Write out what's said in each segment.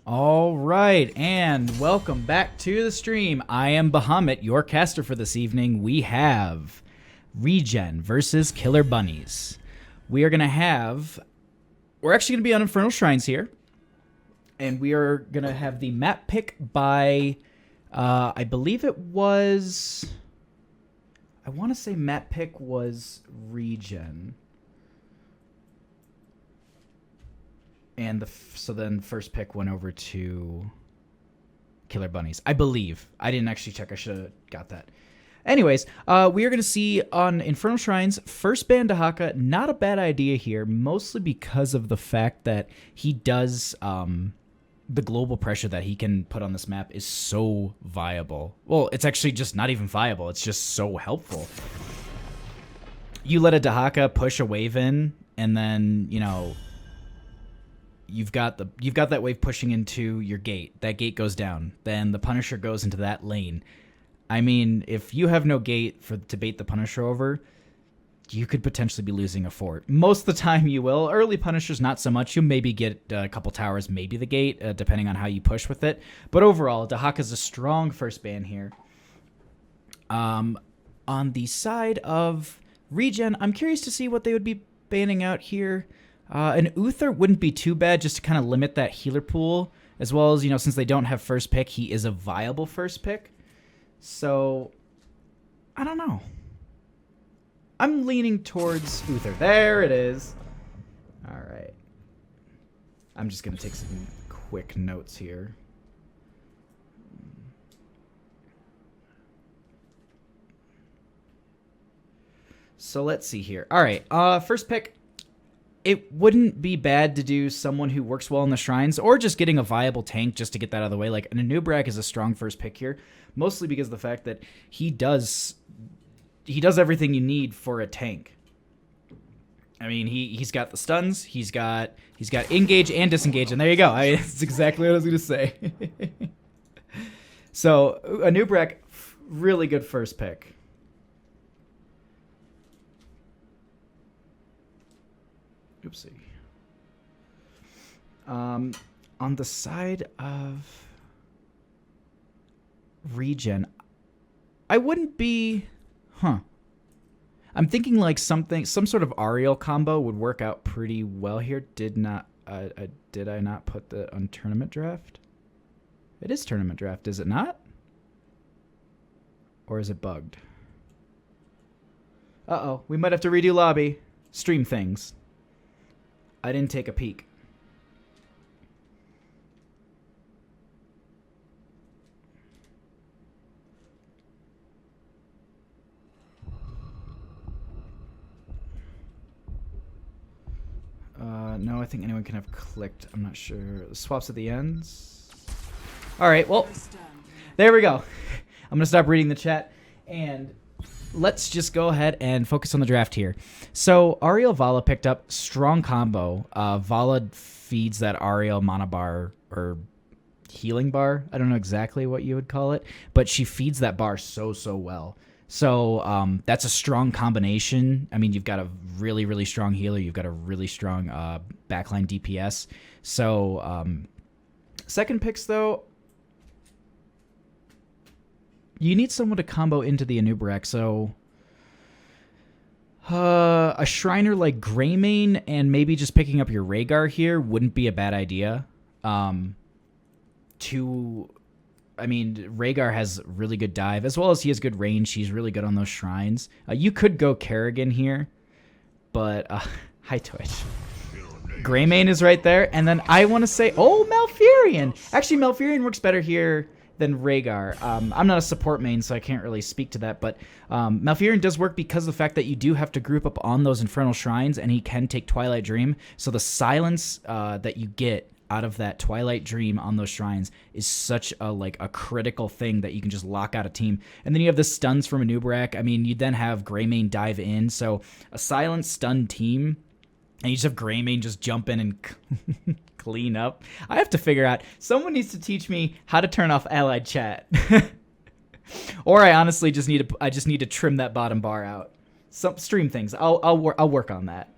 All right, and welcome back to the stream. I am Bahamut, your caster for this evening. We have ReGen versus Killer Bunnies. We're actually going to be on Infernal Shrines here, and we are going to have the map pick by, I believe it was, I want to say map pick was ReGen. And so then first pick went over to Killer Bunnies, I believe. I didn't actually check. I should have got that. Anyways, we are going to see on Infernal Shrines, first ban Dahaka. Not a bad idea here, mostly because of the fact that he does, the global pressure that he can put on this map is so viable. Well, it's actually just not even viable. It's just so helpful. You let a Dahaka push a wave in, and then, you know, You've got that wave pushing into your gate. That gate goes down. Then the Punisher goes into that lane. I mean, if you have no gate to bait the Punisher over, you could potentially be losing a fort. Most of the time you will. Early Punishers, not so much. You maybe get a couple towers, maybe the gate, depending on how you push with it. But overall, Dahaka's a strong first ban here. On the side of ReGen, I'm curious to see what they would be banning out here. An Uther wouldn't be too bad, just to kind of limit that healer pool, as well as, you know, since they don't have first pick, he is a viable first pick. So, I don't know. I'm leaning towards Uther. There it is. All right. I'm just going to take some quick notes here. So let's see here. All right. First pick. It wouldn't be bad to do someone who works well in the shrines, or just getting a viable tank just to get that out of the way. Like, an Anubrak is a strong first pick here, mostly because of the fact that he does everything you need for a tank. I mean, he's got the stuns, he's got engage and disengage, and there you go. That's exactly what I was gonna say. So Anubrak, really good first pick. Oopsie. On the side of ReGen, I wouldn't be, I'm thinking like some sort of Ariel combo would work out pretty well here. Did I not put the on tournament draft? It is tournament draft, is it not? Or is it bugged? Uh-oh, we might have to redo lobby. Stream things. I didn't take a peek. No, I think anyone can have clicked. I'm not sure. Swaps at the ends. All right, well, there we go. I'm going to stop reading the chat, and let's just go ahead and focus on the draft here. So Ariel Vala picked up strong combo. Vala feeds that Ariel mana bar or healing bar. I don't know exactly what you would call it, but she feeds that bar so well. So that's a strong combination. I mean, you've got a really, really strong healer. You've got a really strong backline DPS. So second picks, though, you need someone to combo into the Anubrak. So a Shriner like Greymane and maybe just picking up your Rhaegar here wouldn't be a bad idea. I mean, Rhaegar has really good dive, as well as he has good range. He's really good on those shrines. You could go Kerrigan here, but hi Twitch. Greymane is right there, and then I want to say, oh, Malfurion. Actually, Malfurion works better here than Rhaegar. I'm not a support main, so I can't really speak to that, but Malfurion does work because of the fact that you do have to group up on those Infernal Shrines, and he can take Twilight Dream, so the silence that you get out of that Twilight Dream on those shrines is such a critical thing that you can just lock out a team. And then you have the stuns from Anubrak. I mean, you then have Greymane dive in, so a silent stun team, and you just have Greymane just jump in and clean up. I have to figure out, someone needs to teach me how to turn off allied chat. Or I honestly just need to trim that bottom bar out. Some stream things. I'll work on that.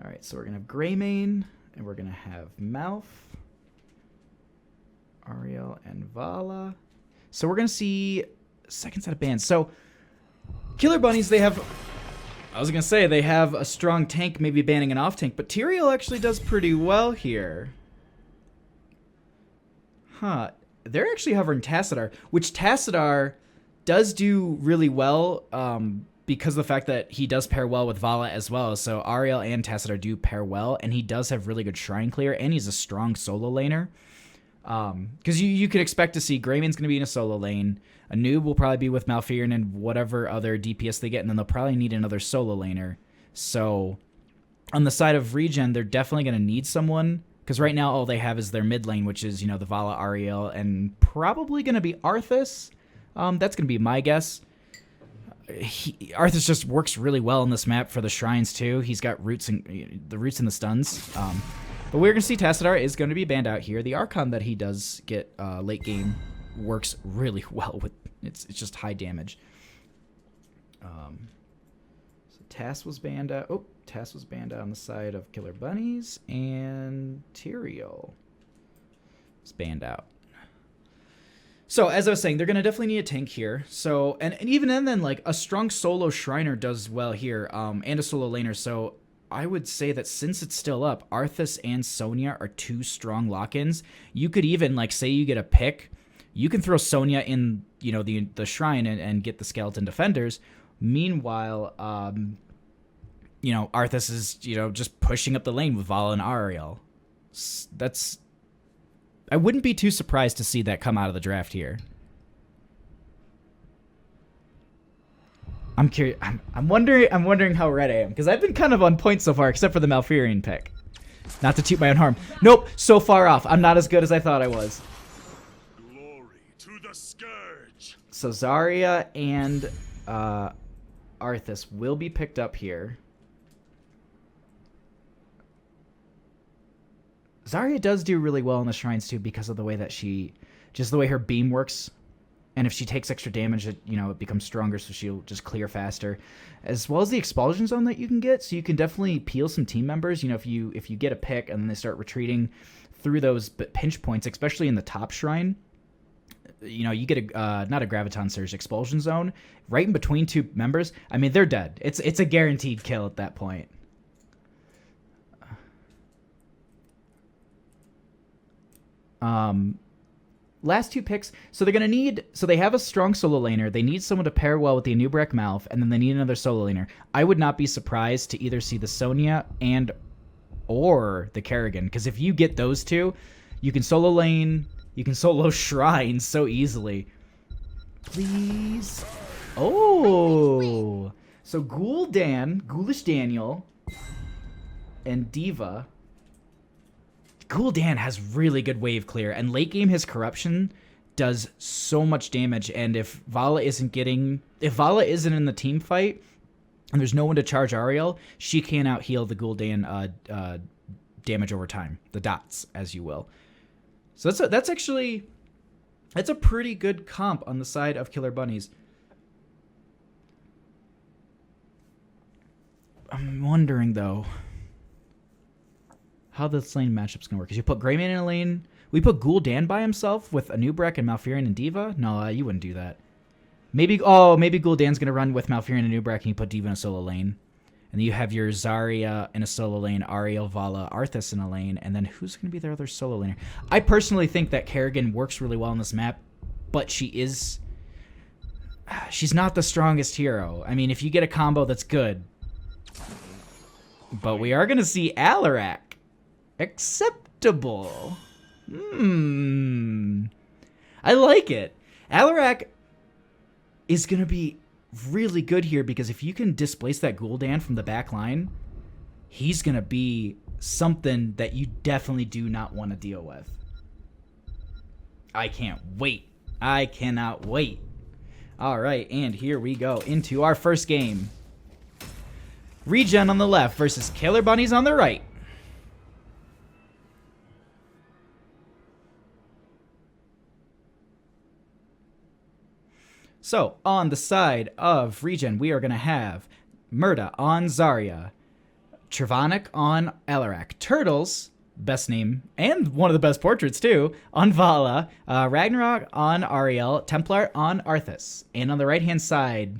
All right, so we're gonna have Greymane And we're going to have Malf, Ariel, and Vala. So we're going to see second set of bans. So Killer Bunnies, they have... I was going to say, they have a strong tank, maybe banning an off tank, but Tyrael actually does pretty well here. Huh. They're actually hovering Tassadar, which Tassadar does do really well because of the fact that he does pair well with Vala as well. So Ariel and Tassadar do pair well, and he does have really good shrine clear, and he's a strong solo laner. Because you could expect to see Greyman's going to be in a solo lane. A noob will probably be with Malfurion and whatever other DPS they get, and then they'll probably need another solo laner. So on the side of ReGen, they're definitely going to need someone, because right now all they have is their mid lane, which is, you know, the Vala, Ariel, and probably going to be Arthas. That's going to be my guess. Arthas just works really well in this map for the shrines too. He's got roots and the roots and the stuns. But we're going to see Tassadar is going to be banned out here. The Archon that he does get late game works really well with it's just high damage. So Tass was banned out. Oh, Tass was banned out on the side of Killer Bunnies, and Tyrael is banned out. So as I was saying, they're gonna definitely need a tank here. So and even then, like a strong solo Shriner does well here, and a solo laner. So I would say that since it's still up, Arthas and Sonya are two strong lock-ins. You could even, like, say you get a pick, you can throw Sonya in, you know, the shrine and get the skeleton defenders. Meanwhile, you know, Arthas is, you know, just pushing up the lane with Vala and Ariel. That's... I wouldn't be too surprised to see that come out of the draft here. I'm curious. I'm wondering how red I am, because I've been kind of on point so far, except for the Malfurion pick. Not to toot my own horn. Nope, so far off. I'm not as good as I thought I was. Glory to the Scourge. So Zarya and Arthas will be picked up here. Zarya does do really well in the shrines too, because of the way that just the way her beam works. And if she takes extra damage, it becomes stronger, so she'll just clear faster. As well as the expulsion zone that you can get, so you can definitely peel some team members. You know, if you get a pick and then they start retreating through those pinch points, especially in the top shrine, you know, you get a not a graviton surge, expulsion zone right in between two members. I mean, they're dead. It's a guaranteed kill at that point. Last two picks, so they're going to need... So they have a strong solo laner. They need someone to pair well with the Anubarak Malf, and then they need another solo laner. I would not be surprised to either see the Sonya or the Kerrigan, because if you get those two, you can solo lane, you can solo shrine so easily. Please. Oh! So Ghoulish Daniel, and D.Va... Gul'dan has really good wave clear, and late game his corruption does so much damage, and if Vala isn't in the team fight and there's no one to charge Ariel, she can out heal the Gul'dan damage over time, the dots, as you will. So that's a pretty good comp on the side of Killer Bunnies. I'm wondering though how this lane matchup's gonna work. Because you put Greyman in a lane. We put Gul'dan by himself with Anubarak and Malfurion and D.Va? No, you wouldn't do that. Maybe Gul'dan's gonna run with Malfurion and Anubarak, and you put D.Va in a solo lane. And then you have your Zarya in a solo lane, Ariel, Vala, Arthas in a lane, and then who's gonna be their other solo laner? I personally think that Kerrigan works really well on this map, but she's not the strongest hero. I mean, if you get a combo that's good. But we are gonna see Alarak. Acceptable. I like it. Alarak is going to be really good here, because if you can displace that Gul'dan from the back line, he's going to be something that you definitely do not want to deal with. I can't wait. I cannot wait. All right, and here we go into our first game. ReGen on the left versus Killer Bunnies on the right. So, on the side of ReGen, we are going to have Murda on Zarya, Travanik on Alarak, Turtles best name and one of the best portraits too, on Vala, Ragnarok on Ariel, Templar on Arthas. And on the right-hand side,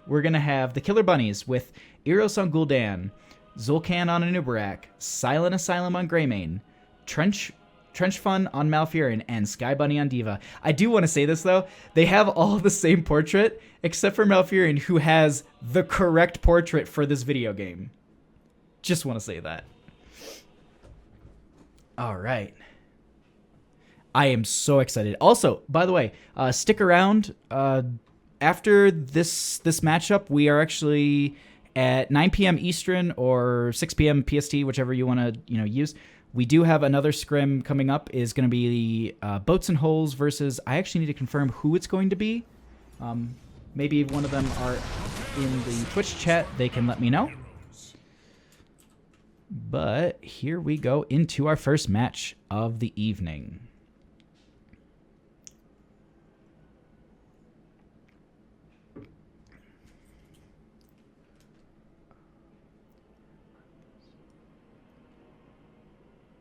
we're going to have the Killer Bunnies with Eros on Gul'dan, Zul'Kan on Anubarak, Silent Asylum on Greymane, Trench Fun on Malfurion, and Sky Bunny on Diva. I do want to say this, though. They have all the same portrait, except for Malfurion, who has the correct portrait for this video game. Just want to say that. All right. I am so excited. Also, by the way, stick around. After this matchup, we are actually at 9 p.m. Eastern or 6 p.m. PST, whichever you want to use. We do have another scrim coming up. Is going to be the Boats and Holes versus. I actually need to confirm who it's going to be. Maybe if one of them are in the Twitch chat, they can let me know. But here we go into our first match of the evening.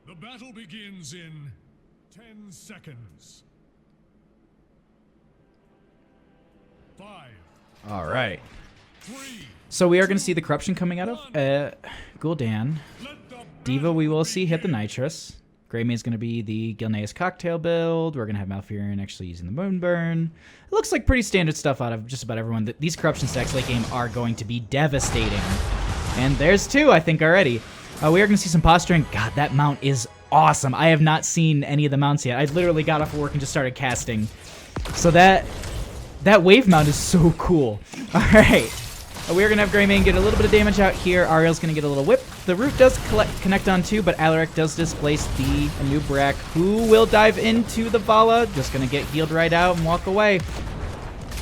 The battle begins in 10 seconds. 5. All right. 3. So we are going to see the corruption coming out of Gul'dan. Diva, we will see hit the Nitrous. Greymane is going to be the Gilneas cocktail build. We're going to have Malfurion actually using the Moonburn. It looks like pretty standard stuff out of just about everyone. These corruption stacks late game are going to be devastating. And there's 2, I think, already. We are going to see some posturing. God, that mount is awesome. I have not seen any of the mounts yet. I literally got off of work and just started casting. So that wave mount is so cool. All right. We are going to have Greymane get a little bit of damage out here. Ariel's going to get a little whip. The root does connect on 2, but Alaric does displace the Anubarak, who will dive into the Vala. Just going to get healed right out and walk away.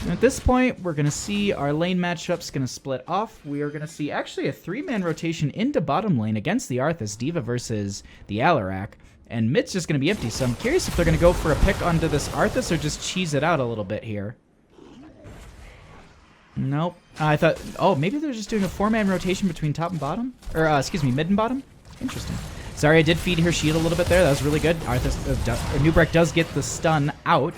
And at this point, we're going to see our lane matchups going to split off. We are going to see actually a 3-man rotation into bottom lane against the Arthas, Diva versus the Alaric. And mid's just going to be empty, so I'm curious if they're going to go for a pick onto this Arthas or just cheese it out a little bit here. Nope. I thought, oh, maybe they're just doing a 4-man rotation between top and bottom? Or, excuse me, mid and bottom? Interesting. Sorry, I did feed her shield a little bit there. That was really good. Anubarak does get the stun out.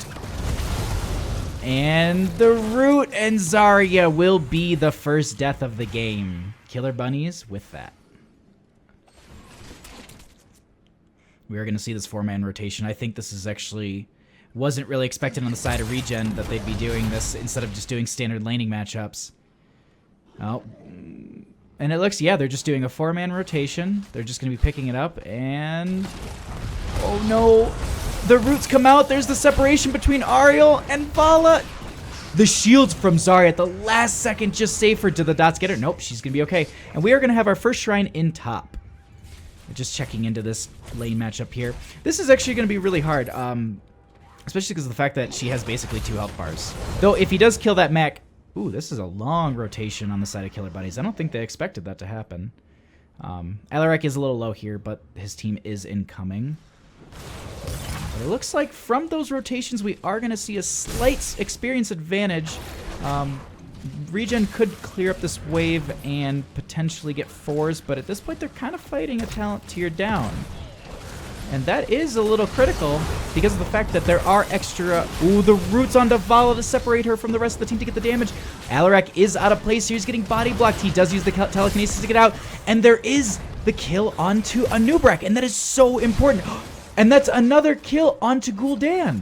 And the Root and Zarya will be the first death of the game. Killer Bunnies with that. We are going to see this 4-man rotation. I think this is actually... Wasn't really expected on the side of ReGen that they'd be doing this instead of just doing standard laning matchups. Oh. And it looks, yeah, they're just doing a 4-man rotation. They're just going to be picking it up, and... Oh, no. The roots come out. There's the separation between Ariel and Vala. The shields from Zarya at the last second just save her. Did the dots get her? Nope, she's going to be okay. And we are going to have our first shrine in top. We're just checking into this lane matchup here. This is actually going to be really hard. Especially because of the fact that she has basically 2 health bars. Though, if he does kill that mech... Ooh, this is a long rotation on the side of Killer Bunnies. I don't think they expected that to happen. Alaric is a little low here, but his team is incoming. But it looks like from those rotations, we are going to see a slight experience advantage. ReGen could clear up this wave and potentially get 4s, but at this point, they're kind of fighting a talent tier down. And that is a little critical because of the fact that there are extra... Ooh, the roots onto Vala to separate her from the rest of the team to get the damage. Alaric is out of place here. He's getting body blocked. He does use the telekinesis to get out. And there is the kill onto Anubarak. And that is so important. And that's another kill onto Gul'dan.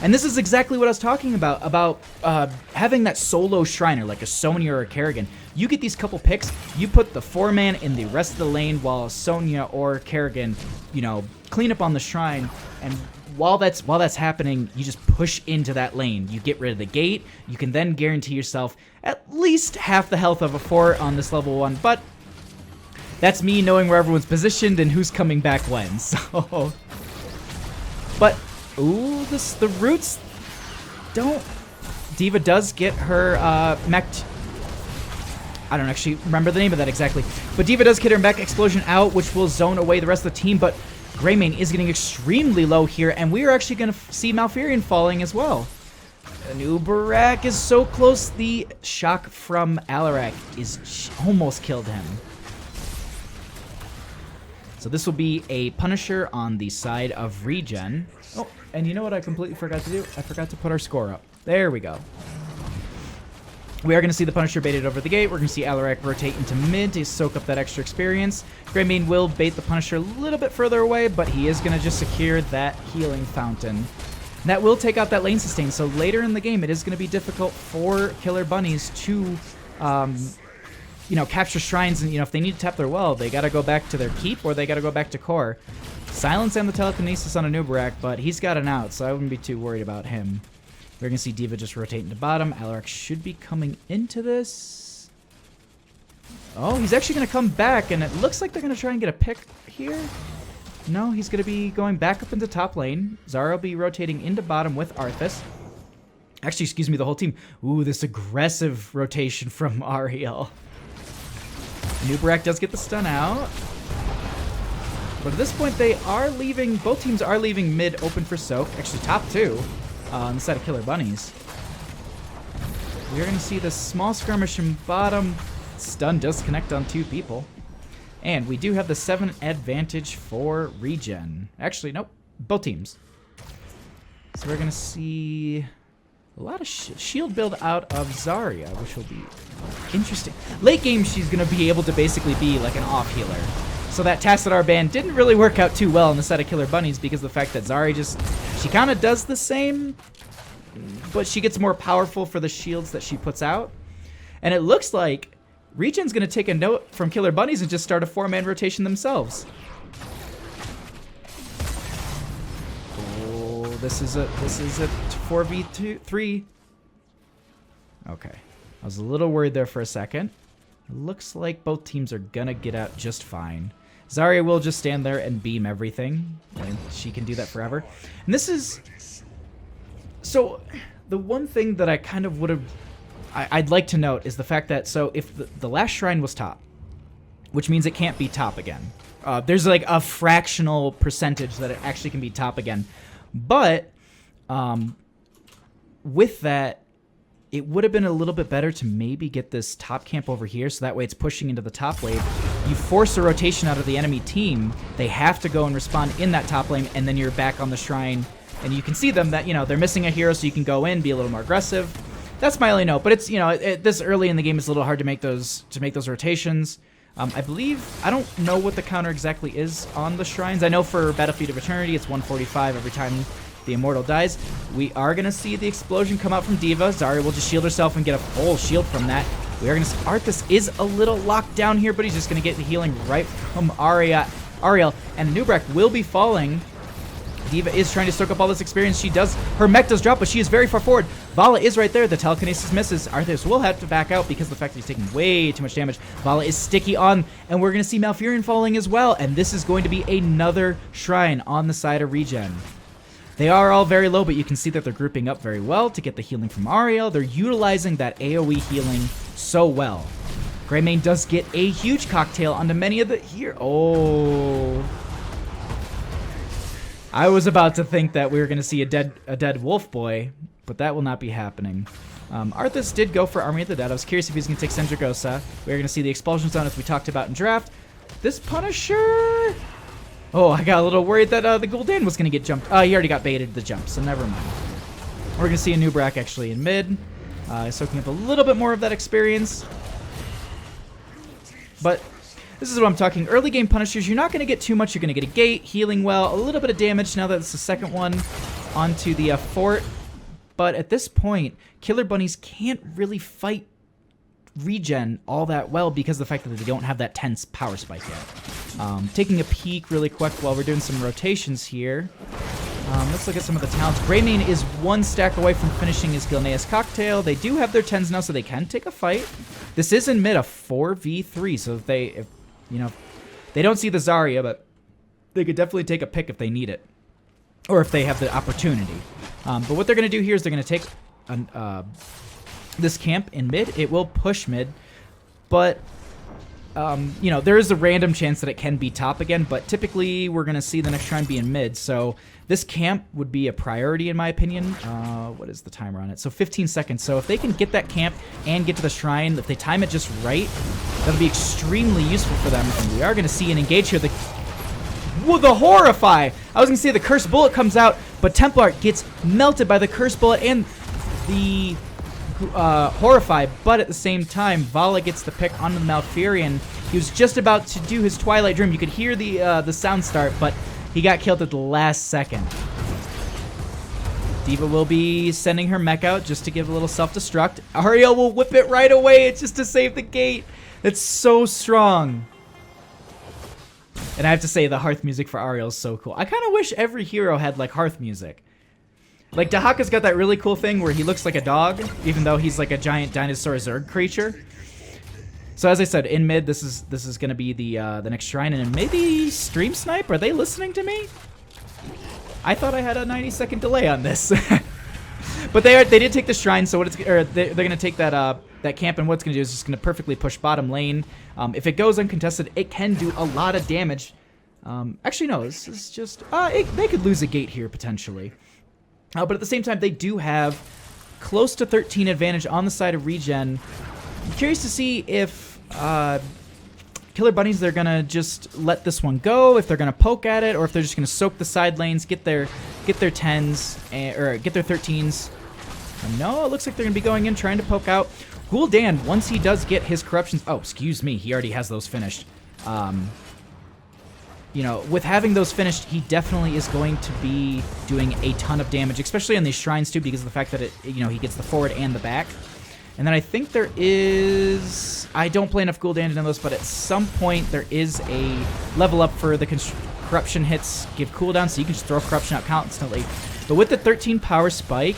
And this is exactly what I was talking about having that solo Shriner, like a Sonya or a Kerrigan. You get these couple picks, you put the 4-man in the rest of the lane while Sonya or Kerrigan, clean up on the Shrine, and while that's happening, you just push into that lane. You get rid of the gate, you can then guarantee yourself at least half the health of a 4 on this level 1, but that's me knowing where everyone's positioned and who's coming back when, so... But... Ooh, the roots don't... Diva does get her mech... I don't actually remember the name of that exactly. But Diva does get her mech explosion out, which will zone away the rest of the team. But Greymane is getting extremely low here, and we are actually going to see Malfurion falling as well. Anubarak is so close. The shock from Alaric is almost killed him. So this will be a Punisher on the side of ReGen. Oh, and you know what I completely forgot to do? I forgot to put our score up. There we go. We are going to see the Punisher baited over the gate. We're going to see Alarak rotate into mid to soak up that extra experience. Greymane will bait the Punisher a little bit further away, but he is going to just secure that healing fountain. That will take out that lane sustain, so later in the game it is going to be difficult for Killer Bunnies to, capture shrines, and, if they need to tap their well, they got to go back to their keep or they got to go back to core. Silence and the telekinesis on a Nubarak, but he's got an out, so I wouldn't be too worried about him. We're going to see D.Va just rotate into bottom. Alarak should be coming into this. Oh, he's actually going to come back, and it looks like they're going to try and get a pick here. No, he's going to be going back up into top lane. Zarya will be rotating into bottom with Arthas. Actually, excuse me, the whole team. Ooh, this aggressive rotation from Ariel. Nubarak does get the stun out. But at this point, they are leaving, both teams are leaving mid open for soak. Actually, top two. On the side of Killer Bunnies. We're going to see this small skirmish in bottom. Stun does connect on 2 people. And we do have the 7 advantage for ReGen. Actually, nope. Both teams. So we're going to see a lot of shield build out of Zarya, which will be interesting. Late game, she's going to be able to basically be like an off healer. So that Tassadar ban didn't really work out too well on the side of Killer Bunnies because of the fact that Zarya she kind of does the same, but she gets more powerful for the shields that she puts out. And it looks like ReGen's going to take a note from Killer Bunnies and just start a 4-man rotation themselves. Oh, this is a 4v3. Okay. I was a little worried there for a second. It looks like both teams are going to get out just fine. Zarya will just stand there and beam everything, and she can do that forever. And this is... So, the one thing that I kind of would have... I'd like to note is the fact that, so if the last shrine was top, which means it can't be top again. There's like a fractional percentage that it actually can be top again. But, with that, it would have been a little bit better to maybe get this top camp over here, so that way it's pushing into the top lane. You force a rotation out of the enemy team, they have to go and respond in that top lane, and then you're back on the shrine. And you can see them that, they're missing a hero, so you can go in, be a little more aggressive. That's my only note, but it's, this early in the game, it's a little hard to make those rotations. I believe, I don't know what the counter exactly is on the shrines. I know for Battlefield of Eternity, it's 145 every time the Immortal dies. We are going to see the explosion come out from D.Va. Zarya will just shield herself and get a full shield from that. We are going to see Arthas is a little locked down here, but he's just going to get the healing right from Ariel. And Nubarak will be falling. D.Va is trying to soak up all this experience. Her mech does drop, but she is very far forward. Vala is right there. The telekinesis misses. Arthas will have to back out because of the fact that he's taking way too much damage. Vala is sticky on, and we're going to see Malfurion falling as well. And this is going to be another shrine on the side of ReGen. They are all very low, but you can see that they're grouping up very well to get the healing from Ariel. They're utilizing that AoE healing so well. Greymane does get a huge cocktail onto many of the here. Oh. I was about to think that we were going to see a dead wolf boy, but that will not be happening. Arthas did go for Army of the Dead. I was curious if he was going to take Sendragosa. We're going to see the expulsion zone as we talked about in draft. This Punisher... Oh, I got a little worried that the Gul'dan was going to get jumped. He already got baited the jump, so never mind. We're going to see a Nubarak actually in mid, soaking up a little bit more of that experience. But this is what I'm talking. Early game Punishers, you're not going to get too much. You're going to get a gate, healing well, a little bit of damage now that it's the second one onto the fort. But at this point, Killer Bunnies can't really fight ReGen all that well because of the fact that they don't have that tense power spike yet. Taking a peek really quick while we're doing some rotations here. Let's look at some of the talents. Greymane is one stack away from finishing his Gilneas cocktail. They do have their 10s now, so they can take a fight. This is in mid a 4v3, so if they don't see the Zarya, but they could definitely take a pick if they need it, or if they have the opportunity. But what they're going to do here is they're going to take this camp in mid. It will push mid, but there is a random chance that it can be top again, but typically we're going to see the next shrine be in mid, so this camp would be a priority in my opinion. What is the timer on it? So 15 seconds. So if they can get that camp and get to the shrine, if they time it just right, that'll be extremely useful for them, and we are going to see an engage here. Whoa, the Horrify! I was gonna say the Cursed Bullet comes out, but Templar gets melted by the Cursed Bullet and the Horrify, but at the same time, Vala gets the pick onto the Malfurion. He was just about to do his Twilight Dream. You could hear the sound start, but he got killed at the last second. D.Va will be sending her mech out just to give a little self-destruct. Ariel will whip it right away. It's just to save the gate. It's so strong. And I have to say, the Hearth music for Ariel is so cool. I kind of wish every hero had, like, Hearth music. Like, Dahaka's got that really cool thing where he looks like a dog, even though he's like a giant dinosaur Zerg creature. So as I said, in mid, this is going to be the next shrine. And maybe Stream Snipe? Are they listening to me? I thought I had a 90-second delay on this. But they did take the shrine, so they're going to take that camp, and what it's going to do is just going to perfectly push bottom lane. If it goes uncontested, it can do a lot of damage. Actually, no, this is just... they could lose a gate here, potentially. But at the same time, they do have close to 13 advantage on the side of ReGen. I'm curious to see if Killer Bunnies, they're going to just let this one go, if they're going to poke at it, or if they're just going to soak the side lanes, get their 10s, or get their 13s. No, it looks like they're going to be going in, trying to poke out. Gul'dan, once he does get his corruptions... Oh, excuse me, he already has those finished. You know, with having those finished, he definitely is going to be doing a ton of damage, especially on these shrines too, because of the fact that he gets the forward and the back. And then I think there is... I don't play enough Gul'dan to know this, but at some point there is a level up for the corruption hits give cooldown, so you can just throw corruption out constantly. But with the 13 power spike,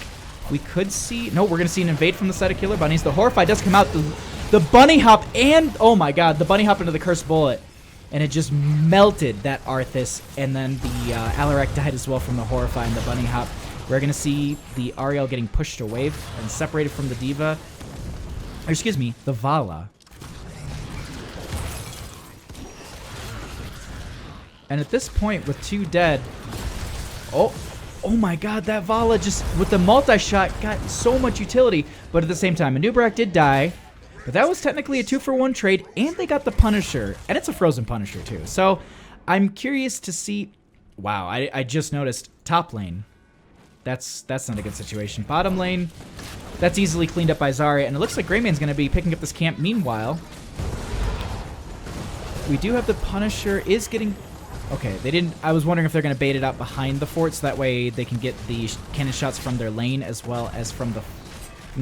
we could see... No, we're going to see an invade from the side of Killer Bunnies. The Horrify does come out. The bunny hop and... Oh my god, the bunny hop into the Cursed Bullet. And it just melted that Arthas, and then the Alarak died as well from the Horrify and the bunny hop. We're going to see the Ariel getting pushed away and separated from the D.Va. Or excuse me, the Vala. And at this point, with 2 dead... Oh my god, that Vala just, with the multi-shot, got so much utility. But at the same time, Anub'arak did die. But that was technically a 2-for-1 trade, and they got the Punisher. And it's a frozen Punisher, too. So, I'm curious to see... Wow, I just noticed top lane. That's not a good situation. Bottom lane, that's easily cleaned up by Zarya. And it looks like Greymane's going to be picking up this camp. Meanwhile, we do have the Punisher is getting... Okay, they didn't... I was wondering if they're going to bait it out behind the fort, so that way they can get the cannon shots from their lane as well as from the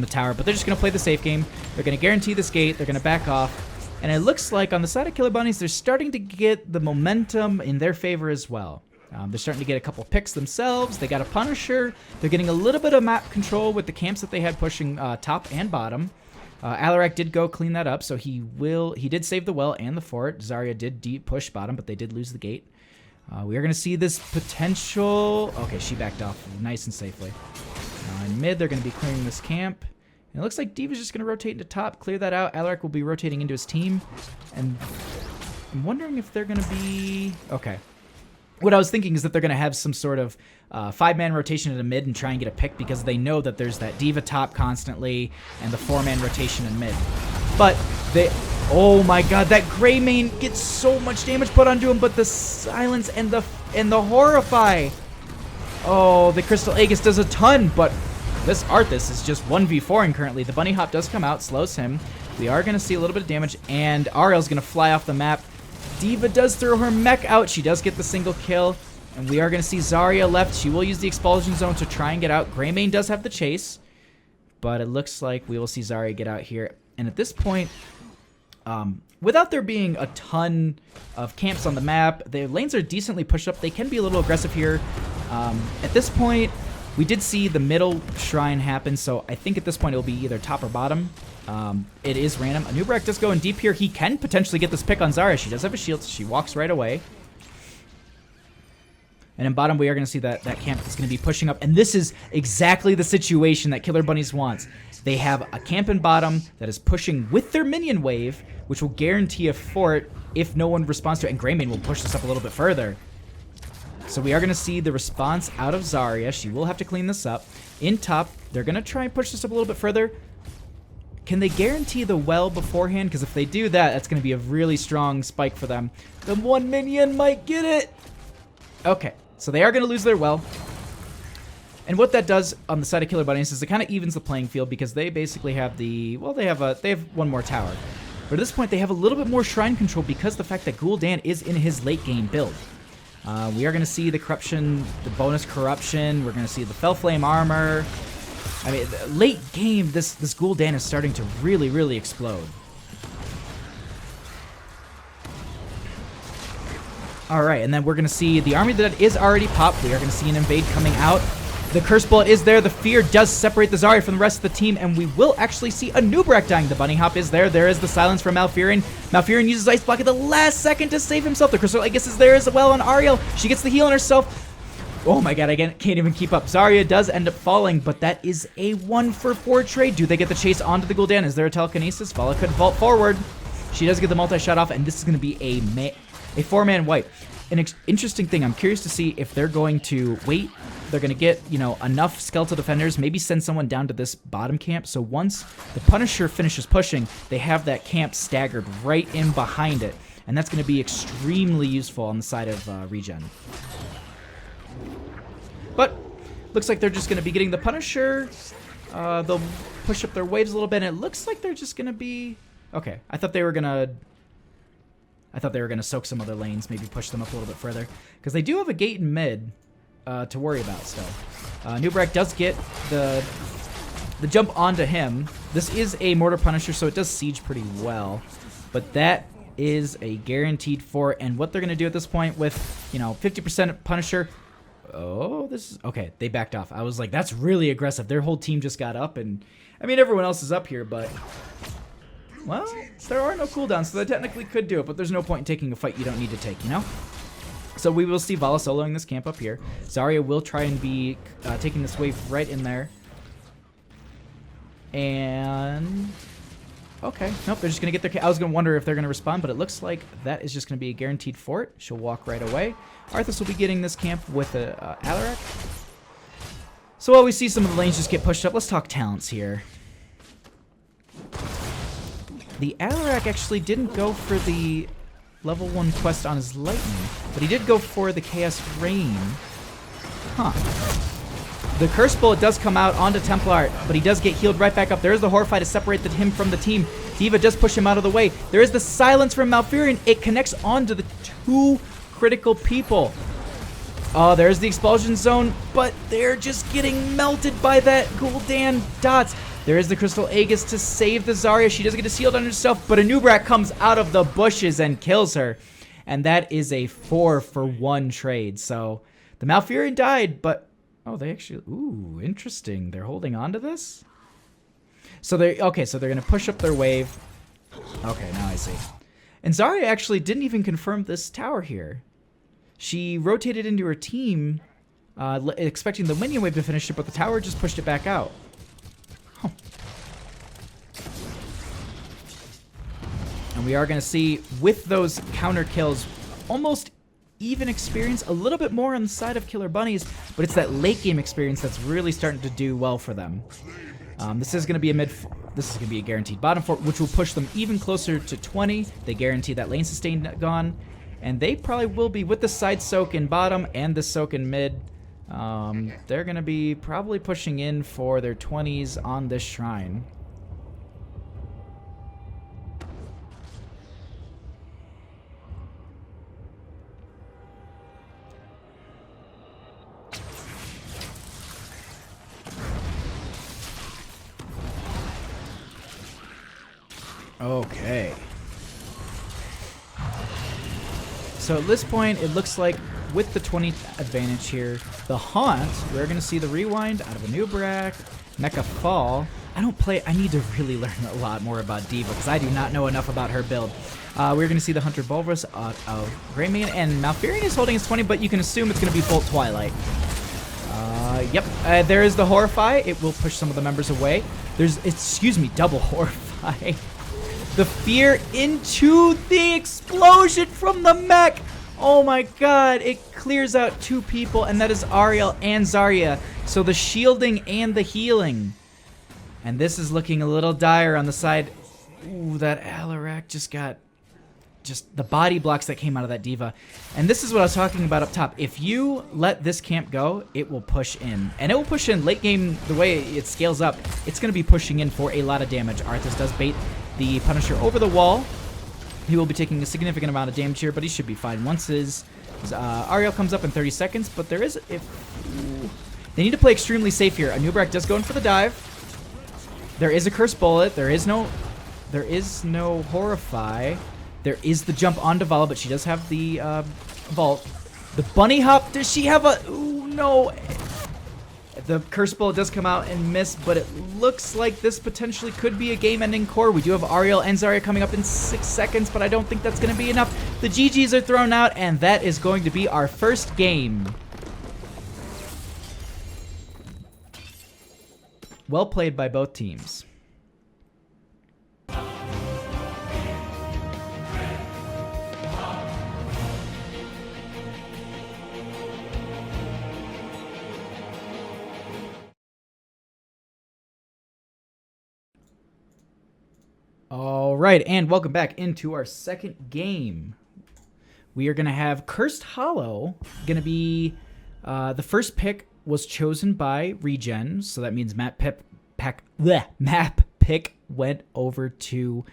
tower. But they're just going to play the safe game. They're going to guarantee this gate. They're going to back off. And it looks like on the side of Killer Bunnies, they're starting to get the momentum in their favor as well. They're starting to get a couple picks themselves. They got a Punisher. They're getting a little bit of map control with the camps that they had pushing top and bottom. Alarak did go clean that up, so he did save the well and the fort. Zarya did deep push bottom, but they did lose the gate. We are going to see this potential... Okay, she backed off nice and safely. In mid, they're going to be clearing this camp. And it looks like D.Va's just going to rotate into top, clear that out. Alarak will be rotating into his team. And I'm wondering if they're going to be... Okay. What I was thinking is that they're going to have some sort of 5-man rotation into mid and try and get a pick because they know that there's that D.Va top constantly and the 4-man rotation in mid. But they... Oh my god, that Greymane gets so much damage put onto him, but the silence and the Horrify. Oh, the Crystal Aegis does a ton, but this Arthas is just 1v4ing currently. The bunny hop does come out, slows him. We are going to see a little bit of damage, and Ariel's going to fly off the map. D.Va does throw her mech out. She does get the single kill, and we are going to see Zarya left. She will use the expulsion zone to try and get out. Greymane does have the chase, but it looks like we will see Zarya get out here. And at this point... without there being a ton of camps on the map, the lanes are decently pushed up. They can be a little aggressive here. At this point, we did see the middle shrine happen, so I think at this point it'll be either top or bottom. It is random. Anub'arak does go in deep here. He can potentially get this pick on Zarya. She does have a shield, so she walks right away. And in bottom, we are going to see that camp is going to be pushing up. And this is exactly the situation that Killer Bunnies wants. They have a camp in bottom that is pushing with their minion wave, which will guarantee a fort if no one responds to it. And Greymane will push this up a little bit further. So we are going to see the response out of Zarya. She will have to clean this up. In top, they're going to try and push this up a little bit further. Can they guarantee the well beforehand? Because if they do that, that's going to be a really strong spike for them. The one minion might get it. Okay, so they are going to lose their well. And what that does on the side of Killer Bunnies is it kind of evens the playing field because they basically have the, well, they have one more tower. But at this point, they have a little bit more shrine control because the fact that Gul'dan is in his late game build. We are going to see the corruption, the bonus corruption. We're going to see the Fell Flame armor. I mean, late game, this Gul'dan is starting to really, really explode. All right, and then we're going to see the army that is already popped. We are going to see an invade coming out. The Curse Bullet is there. The Fear does separate the Zarya from the rest of the team, and we will actually see a Nubrak dying. The Bunny Hop is there. There is the silence from Malfurion. Malfurion uses Ice Block at the last second to save himself. The Crystal, I guess, is there as well on Ariel. She gets the heal on herself. Oh my god, I can't even keep up. Zarya does end up falling, but that is a 1-for-4 trade. Do they get the chase onto the Gul'dan? Is there a telekinesis? Vala could vault forward. She does get the multi-shot off, and this is going to be a 4-man wipe. An interesting thing, I'm curious to see if they're going to wait. They're going to get, you know, enough skeletal defenders, maybe send someone down to this bottom camp. So once the Punisher finishes pushing, they have that camp staggered right in behind it. And that's going to be extremely useful on the side of ReGen. But looks like they're just going to be getting the Punisher. They'll push up their waves a little bit, and it looks like they're just going to be... Okay, I thought they were going to soak some other lanes, maybe push them up a little bit further. Because they do have a gate in mid to worry about still. Nubrak does get the jump onto him. This is a Mortar Punisher, so it does siege pretty well. But that is a guaranteed 4. And what they're going to do at this point with, you know, 50% Punisher... Oh, this is... Okay, they backed off. I was like, that's really aggressive. Their whole team just got up, and... I mean, everyone else is up here, but... Well, there are no cooldowns, so they technically could do it, but there's no point in taking a fight you don't need to take, you know? So we will see Vala soloing this camp up here. Zarya will try and be taking this wave right in there. And... Okay, nope, they're just going to get their... I was going to wonder if they're going to respond, but it looks like that is just going to be a guaranteed fort. She'll walk right away. Arthas will be getting this camp with a Alarak. So while we see some of the lanes just get pushed up, let's talk talents here. The Alarak actually didn't go for the level 1 quest on his Lightning, but he did go for the Chaos Rain. Huh. The Curse Bullet does come out onto Templar, but he does get healed right back up. There is the Horrify to separate him from the team. D.Va does push him out of the way. There is the Silence from Malfurion. It connects onto the 2 critical people. Oh, there's the Expulsion Zone, but they're just getting melted by that Gul'dan dots. There is the Crystal Aegis to save the Zarya. She does get a shield on herself, but a Nubrak comes out of the bushes and kills her. And that is a 4-for-1 trade. So the Malfurion died, but... Oh, they actually... Ooh, interesting. They're holding on to this? So they're... Okay, so they're going to push up their wave. Okay, now I see. And Zarya actually didn't even confirm this tower here. She rotated into her team, expecting the minion wave to finish it, but the tower just pushed it back out. Huh. And we are going to see, with those counter kills, almost even experience, a little bit more on the side of Killer Bunnies, but it's that late game experience that's really starting to do well for them. This is going to be a guaranteed bottom fort, which will push them even closer to 20. They guarantee that lane sustain gone, and they probably will be with the side soak in bottom and the soak in mid. They're going to be probably pushing in for their 20s on this shrine. Okay. So at this point, it looks like with the 20 advantage here, the Haunt, we're going to see the rewind out of a Nubrak, Mecha Fall. I need to really learn a lot more about D.Va because I do not know enough about her build. We're going to see the Hunter Bulvrus of Greymane, and Malfurion is holding his 20, but you can assume it's going to be Bolt Twilight. Yep, there is the Horrify. It will push some of the members away. Double Horrify. The Fear into the explosion from the mech. Oh my god, it clears out 2 people, and that is Ariel and Zarya. So the shielding and the healing. And this is looking a little dire on the side. Ooh, that Alarak just got just the body blocks that came out of that diva. And this is what I was talking about up top. If you let this camp go, it will push in. And it will push in late game. The way it scales up, it's going to be pushing in for a lot of damage. Arthas does bait the Punisher over the wall. He will be taking a significant amount of damage here, but he should be fine. Once his Ariel comes up in 30 seconds, but there is... They need to play extremely safe here. Anubrak does go in for the dive. There is a Curse Bullet. There is no Horrify. There is the jump onto Vala, but she does have the vault. The bunny hop, does she have a... Ooh, no. The Curse Bullet does come out and miss, but it looks like this potentially could be a game-ending core. We do have Ariel and Zarya coming up in 6 seconds, but I don't think that's going to be enough. The GGs are thrown out, and that is going to be our first game. Well played by both teams. All right, and welcome back into our second game. We are going to have Cursed Hollow. Going to be the first pick was chosen by ReGen, so that means map pick went over to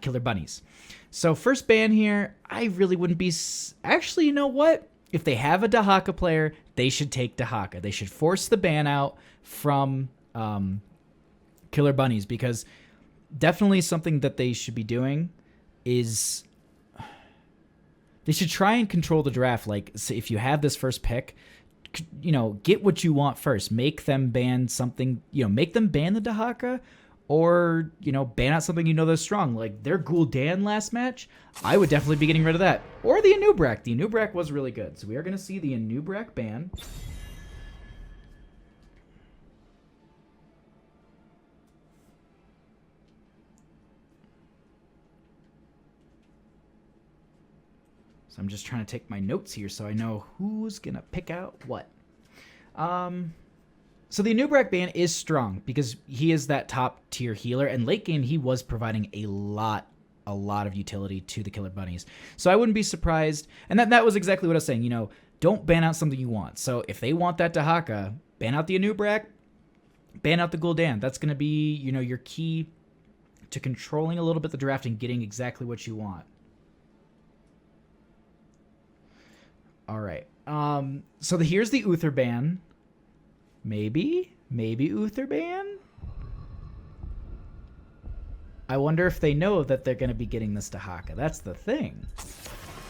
Killer Bunnies. So first ban here, I really wouldn't be... Actually, you know what? If they have a Dahaka player, they should take Dahaka. They should force the ban out from Killer Bunnies, because definitely something that they should be doing is they should try and control the draft. Like, so if you have this first pick, you know, get what you want first. Make them ban something, you know, make them ban the Dahaka, or, you know, ban out something you know that's strong. Like their Gul'dan last match, I would definitely be getting rid of that. Or the Anubrak. The Anubrak was really good. So we are going to see the Anubrak ban. So I'm just trying to take my notes here so I know who's going to pick out what. So the Anubrak ban is strong because he is that top tier healer, and late game he was providing a lot of utility to the Killer Bunnies. So I wouldn't be surprised, and that was exactly what I was saying, you know, don't ban out something you want. So if they want that Dahaka, ban out the Anubrak, ban out the Gul'dan. That's going to be, you know, your key to controlling a little bit the draft and getting exactly what you want. All right. So here's the Uther ban. Maybe Uther ban? I wonder if they know that they're going to be getting this Dahaka. That's the thing.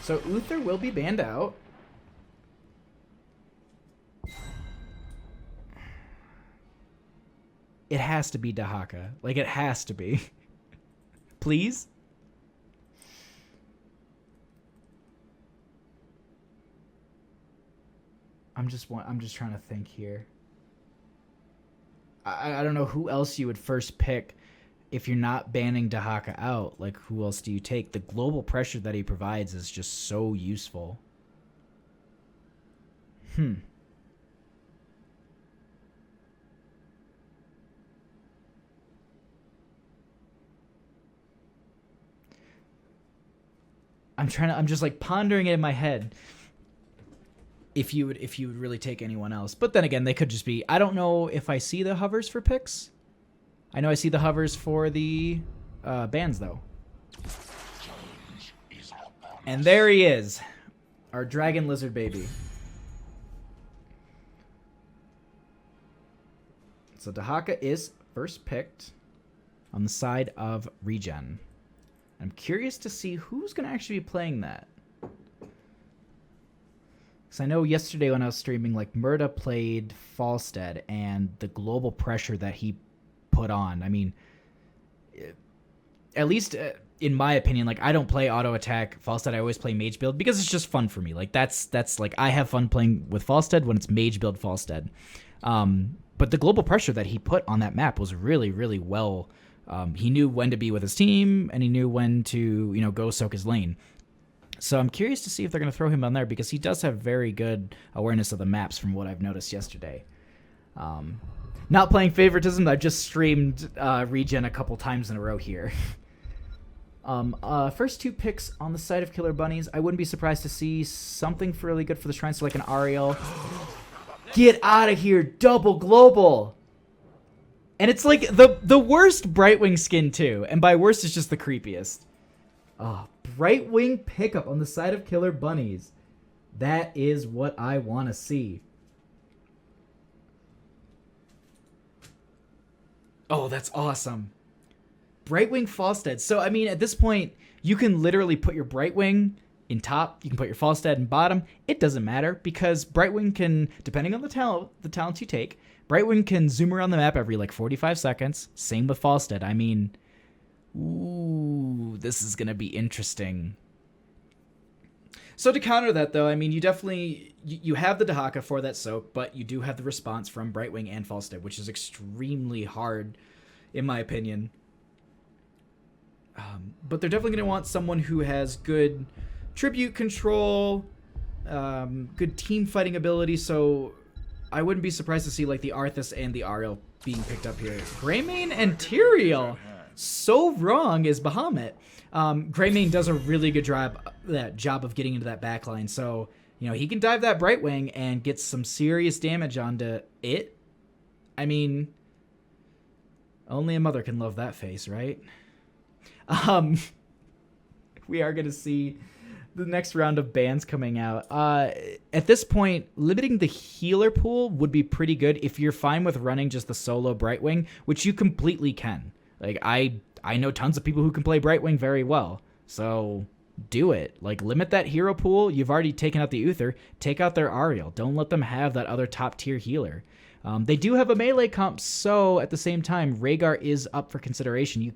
So Uther will be banned out. It has to be Dahaka. Like, it has to be. Please? I'm just trying to think here. I don't know who else you would first pick if you're not banning Dahaka out. Like, who else do you take? The global pressure that he provides is just so useful. I'm just like pondering it in my head. If you would really take anyone else. But then again, they could just be... I don't know if I see the hovers for picks. I know I see the hovers for the bans, though. And there he is. Our dragon lizard baby. So Dahaka is first picked on the side of ReGen. I'm curious to see who's going to actually be playing that. I know yesterday when I was streaming, like, Murda played Falstead, and the global pressure that he put on. I mean, at least in my opinion, like, I don't play auto attack Falstead. I always play mage build because it's just fun for me. Like, that's like, I have fun playing with Falstead when it's mage build Falstead. But the global pressure that he put on that map was really, really well. He knew when to be with his team, and he knew when to, you know, go soak his lane. So I'm curious to see if they're going to throw him on there, because he does have very good awareness of the maps from what I've noticed yesterday. Not playing favoritism, I just streamed ReGen a couple times in a row here. First two picks on the side of Killer Bunnies. I wouldn't be surprised to see something really good for the shrines, so like an Ariel. Get out of here, double global. And it's like the worst Brightwing skin too. And by worst, it's just the creepiest. Oh, Brightwing pickup on the side of Killer Bunnies. That is what I want to see. Oh, that's awesome. Brightwing Falstead. So, I mean, at this point, you can literally put your Brightwing in top. You can put your Falstead in bottom. It doesn't matter because Brightwing can, depending on the talent you take, Brightwing can zoom around the map every like 45 seconds. Same with Falstead. I mean, ooh, this is going to be interesting. So to counter that, though, I mean, you definitely, you have the Dahaka for that soak, but you do have the response from Brightwing and Falstead, which is extremely hard, in my opinion. But they're definitely going to want someone who has good tribute control, good team fighting ability, so I wouldn't be surprised to see like the Arthas and the Ariel being picked up here. Greymane and Tyrael. So wrong is Bahamut. Greymane does a really good job of getting into that backline, so you know he can dive that Brightwing and get some serious damage onto it. I mean, only a mother can love that face, right? We are going to see the next round of bans coming out. At this point, limiting the healer pool would be pretty good if you're fine with running just the solo Brightwing, which you completely can. Like, I know tons of people who can play Brightwing very well, so do it. Like, limit that hero pool. You've already taken out the Uther. Take out their Ariel. Don't let them have that other top-tier healer. They do have a melee comp, so at the same time, Rhaegar is up for consideration. You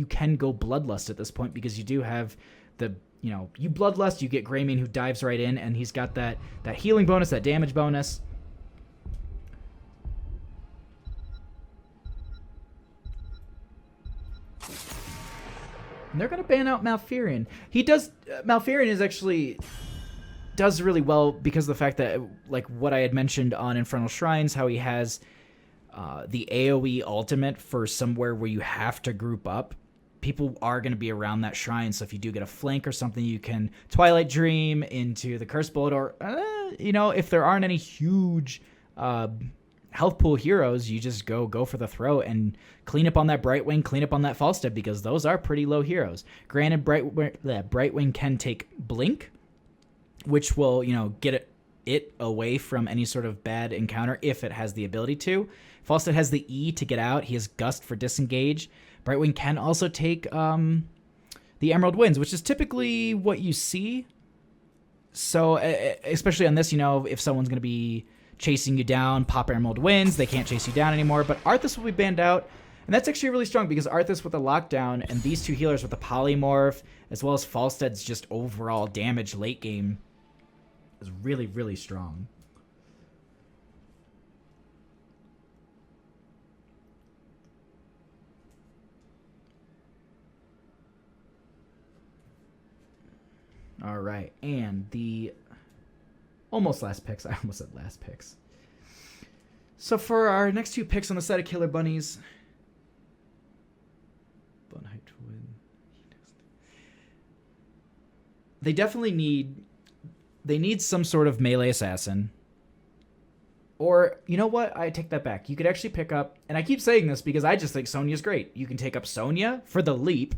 can go Bloodlust at this point because you do have the, you know, you Bloodlust, you get Greymane who dives right in, and he's got that healing bonus, that damage bonus. And they're going to ban out Malfurion. Malfurion is actually does really well because of the fact that, like what I had mentioned on Infernal Shrines, how he has the AoE ultimate for somewhere where you have to group up. People are going to be around that shrine, so if you do get a flank or something, you can Twilight Dream into the Curse Bullet, or, you know, if there aren't any huge health pool heroes, you just go for the throat and clean up on that Brightwing, clean up on that Falstad, because those are pretty low heroes. Granted, Brightwing can take Blink, which will, you know, get it away from any sort of bad encounter if it has the ability to. Falstad has the E to get out. He has Gust for disengage. Brightwing can also take the Emerald Winds, which is typically what you see. So, especially on this, you know, if someone's going to be chasing you down, pop Emerald Winds, they can't chase you down anymore. But Arthas will be banned out. And that's actually really strong because Arthas with the lockdown and these two healers with the polymorph, as well as Falstad's just overall damage late game, is really, really strong. All right, and the almost last picks. I almost said last picks. So for our next two picks on the side of Killer Bunnies, they definitely need some sort of melee assassin. Or, you know what? I take that back. You could actually pick up, and I keep saying this because I just think Sonya's great. You can take up Sonya for the leap,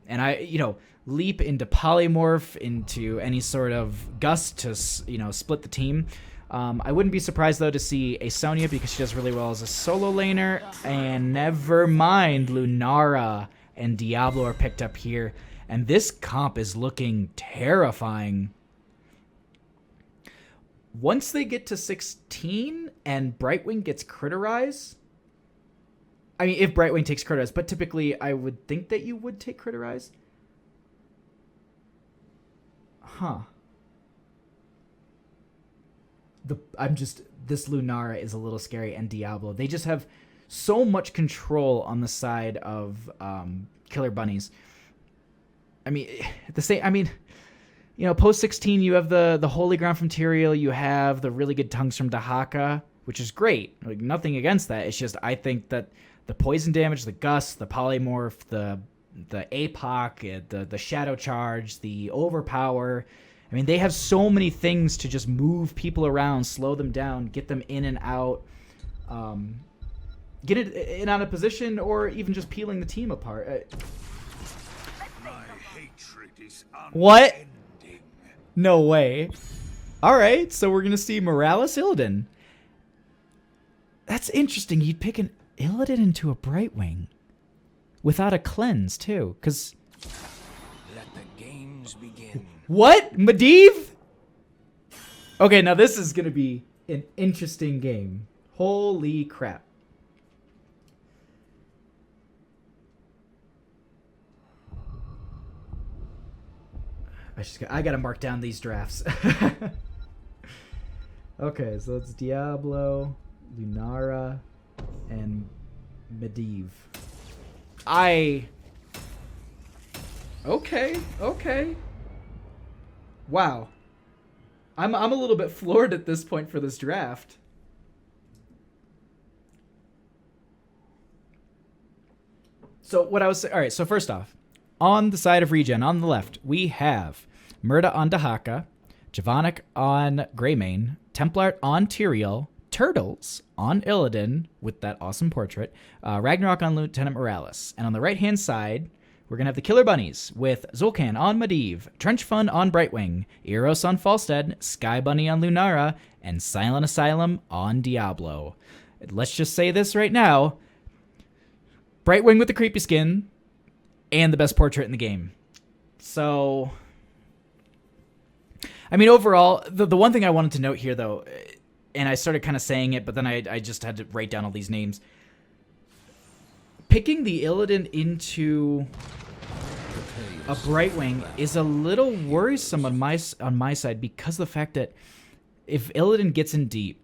and leap into polymorph, into any sort of gust to, split the team. I wouldn't be surprised, though, to see a Sonya because she does really well as a solo laner. And never mind, Lunara and Diablo are picked up here. And this comp is looking terrifying. Once they get to 16 and Brightwing gets Critterize, I mean, if Brightwing takes Critterize, but typically I would think that you would take Critterize. Huh. This Lunara is a little scary, and Diablo. They just have so much control on the side of Killer Bunnies. I mean, post 16, you have the Holy Ground from Tyrael, you have the really good tongues from Dahaka, which is great. Like, nothing against that. It's just, I think that the poison damage, the gust, the polymorph, the the APOC, the Shadow Charge, the Overpower. I mean, they have so many things to just move people around, slow them down, get them in and out, get it in on a position, or even just peeling the team apart. My hatred is What? unending. No way. All right, so we're gonna see Morales Illidan. That's interesting. You'd pick an Illidan into a Brightwing without a cleanse too, because Let the games begin. what? Medivh? Okay, now this is gonna be an interesting game. Holy crap. I gotta mark down these drafts. Okay, so it's Diablo, Lunara, and Medivh. Okay. Wow. I'm a little bit floored at this point for this draft. So what I was saying, all right, so first off, on the side of ReGen, on the left, we have Murda on Dahaka, Javonic on Greymane, Templart on Tyrael, Turtles on Illidan with that awesome portrait, Ragnarok on Lieutenant Morales. And on the right-hand side, we're going to have the Killer Bunnies with Zul'Kan on Medivh, Trench Fun on Brightwing, Eros on Falstad, Sky Bunny on Lunara, and Silent Asylum on Diablo. Let's just say this right now. Brightwing with the creepy skin and the best portrait in the game. So, I mean, overall, the one thing I wanted to note here, though, and I started kind of saying it, but then I just had to write down all these names. Picking the Illidan into a Brightwing is a little worrisome on my side because of the fact that if Illidan gets in deep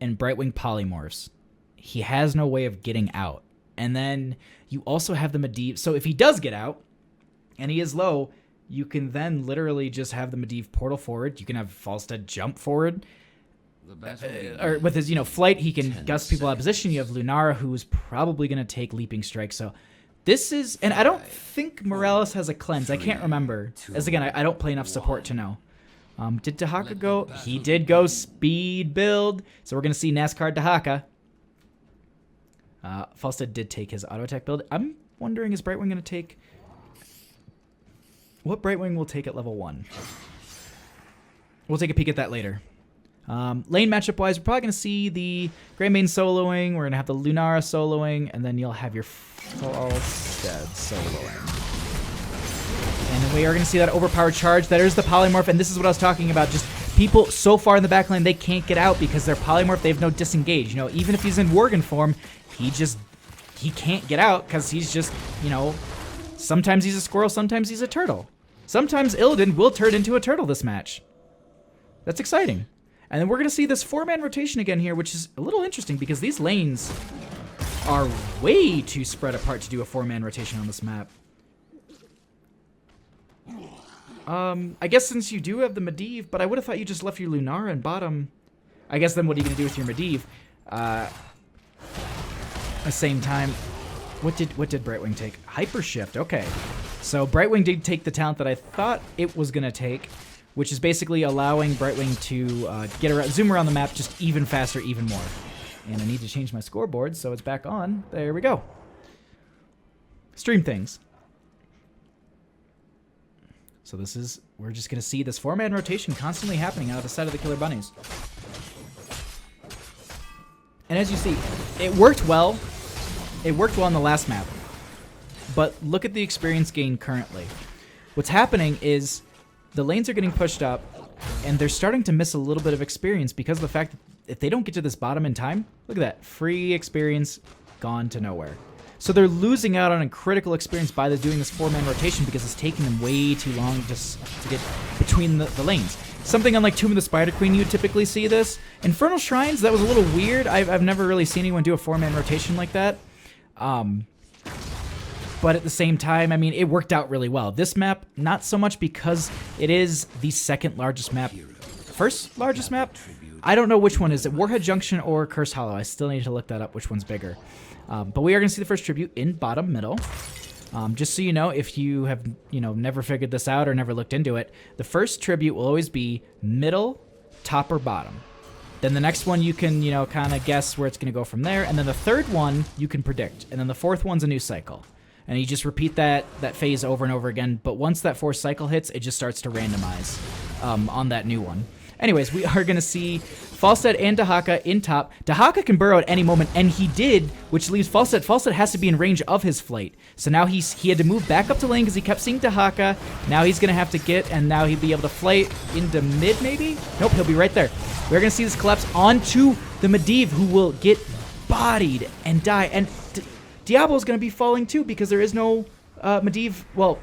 and Brightwing polymorphs, he has no way of getting out. And then you also have the Medivh. So if he does get out and he is low, you can then literally just have the Medivh portal forward. You can have Falstad jump forward. Or with his, flight, he can gust people out of position. You have Lunara, who's probably going to take Leaping Strike. So this is... And I don't think Morales has a cleanse. I can't remember. As again, I don't play enough support to know. Did Dahaka go? He did go speed build. So we're going to see NASCAR Dahaka. Falstad did take his auto attack build. I'm wondering, is Brightwing going to take... What Brightwing will take at level 1? We'll take a peek at that later. Lane matchup wise, we're probably going to see the Greymane soloing. We're going to have the Lunara soloing. And then you'll have your Falstad soloing. And then we are going to see that overpowered charge. That is the polymorph. And this is what I was talking about. Just people so far in the back lane, they can't get out because they're polymorph. They have no disengage. Even if he's in Worgen form, he can't get out because he's just, sometimes he's a squirrel, sometimes he's a turtle. Sometimes Illidan will turn into a turtle this match. That's exciting. And then we're going to see this 4-man rotation again here, which is a little interesting because these lanes are way too spread apart to do a 4-man rotation on this map. I guess since you do have the Medivh, but I would have thought you just left your Lunara in bottom. I guess then what are you going to do with your Medivh? At the same time, what did Brightwing take? Hyper Shift, okay. So Brightwing did take the talent that I thought it was going to take, which is basically allowing Brightwing to zoom around the map just even faster, even more. And I need to change my scoreboard, so it's back on. There we go. Stream things. So we're just going to see this 4-man rotation constantly happening out of the side of the Killer Bunnies. And as you see, it worked well. It worked well on the last map. But look at the experience gain currently. What's happening is the lanes are getting pushed up, and they're starting to miss a little bit of experience because of the fact that if they don't get to this bottom in time, look at that. Free experience gone to nowhere. So they're losing out on a critical experience by doing this 4-man rotation because it's taking them way too long just to get between the lanes. Something unlike Tomb of the Spider Queen, you would typically see this. Infernal Shrines, that was a little weird. I've never really seen anyone do a 4-man rotation like that. But at the same time, I mean, it worked out really well. This map, not so much because it is the second largest map. First largest map? I don't know which one is it, Warhead Junction or Curse Hollow. I still need to look that up, which one's bigger. But we are going to see the first tribute in bottom middle. Just so you know, if you have, never figured this out or never looked into it, the first tribute will always be middle, top, or bottom. Then the next one you can, kind of guess where it's going to go from there. And then the third one you can predict. And then the fourth one's a new cycle. And you just repeat that phase over and over again. But once that fourth cycle hits, it just starts to randomize on that new one. Anyways, we are going to see Falstad and Dahaka in top. Dahaka can burrow at any moment, and he did, which leaves Falstad. Falstad has to be in range of his flight. So now he had to move back up to lane because he kept seeing Dahaka. Now he's going to have to get, and now he'd be able to flight into mid, maybe? Nope, he'll be right there. We're going to see this collapse onto the Medivh, who will get bodied and die. And Diablo's going to be falling too because there is no Medivh. Well,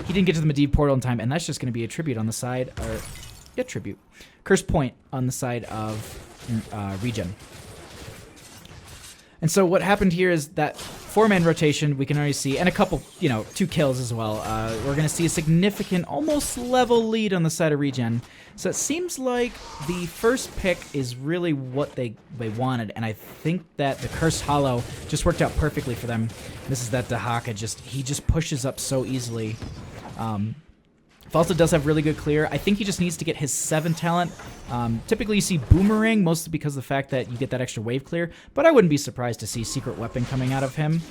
he didn't get to the Medivh portal in time, and that's just going to be a tribute on the side. Or, yeah, tribute. Curse point on the side of ReGen. And so what happened here is that 4-man rotation, we can already see, and a couple, 2 kills as well. We're going to see a significant, almost level lead on the side of ReGen. So it seems like the first pick is really what they wanted, and I think that the Cursed Hollow just worked out perfectly for them. This is that Dahaka, he just pushes up so easily. Falstad does have really good clear. I think he just needs to get his 7 talent. Typically you see Boomerang, mostly because of the fact that you get that extra wave clear, but I wouldn't be surprised to see Secret Weapon coming out of him.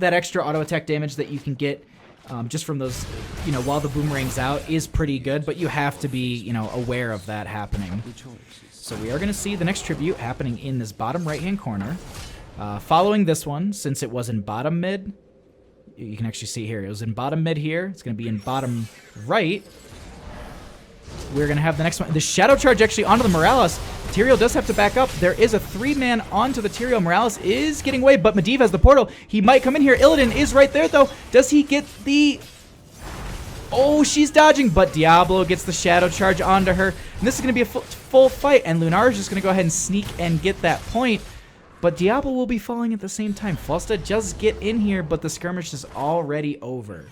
That extra auto attack damage that you can get just from those, while the Boomerang's out is pretty good, but you have to be, aware of that happening. So we are going to see the next tribute happening in this bottom right-hand corner. Following this one, since it was in bottom mid, you can actually see here. It was in bottom mid here. It's going to be in bottom right. We're going to have the next one. The Shadow Charge actually onto the Morales. Tyrael does have to back up. There is a 3-man onto the Tyrael. Morales is getting away, but Medivh has the portal. He might come in here. Illidan is right there, though. Does he get the... Oh, she's dodging, but Diablo gets the Shadow Charge onto her. And this is going to be a full fight, and Lunar is just going to go ahead and sneak and get that point. But Diablo will be falling at the same time. Falstad just get in here, but the skirmish is already over.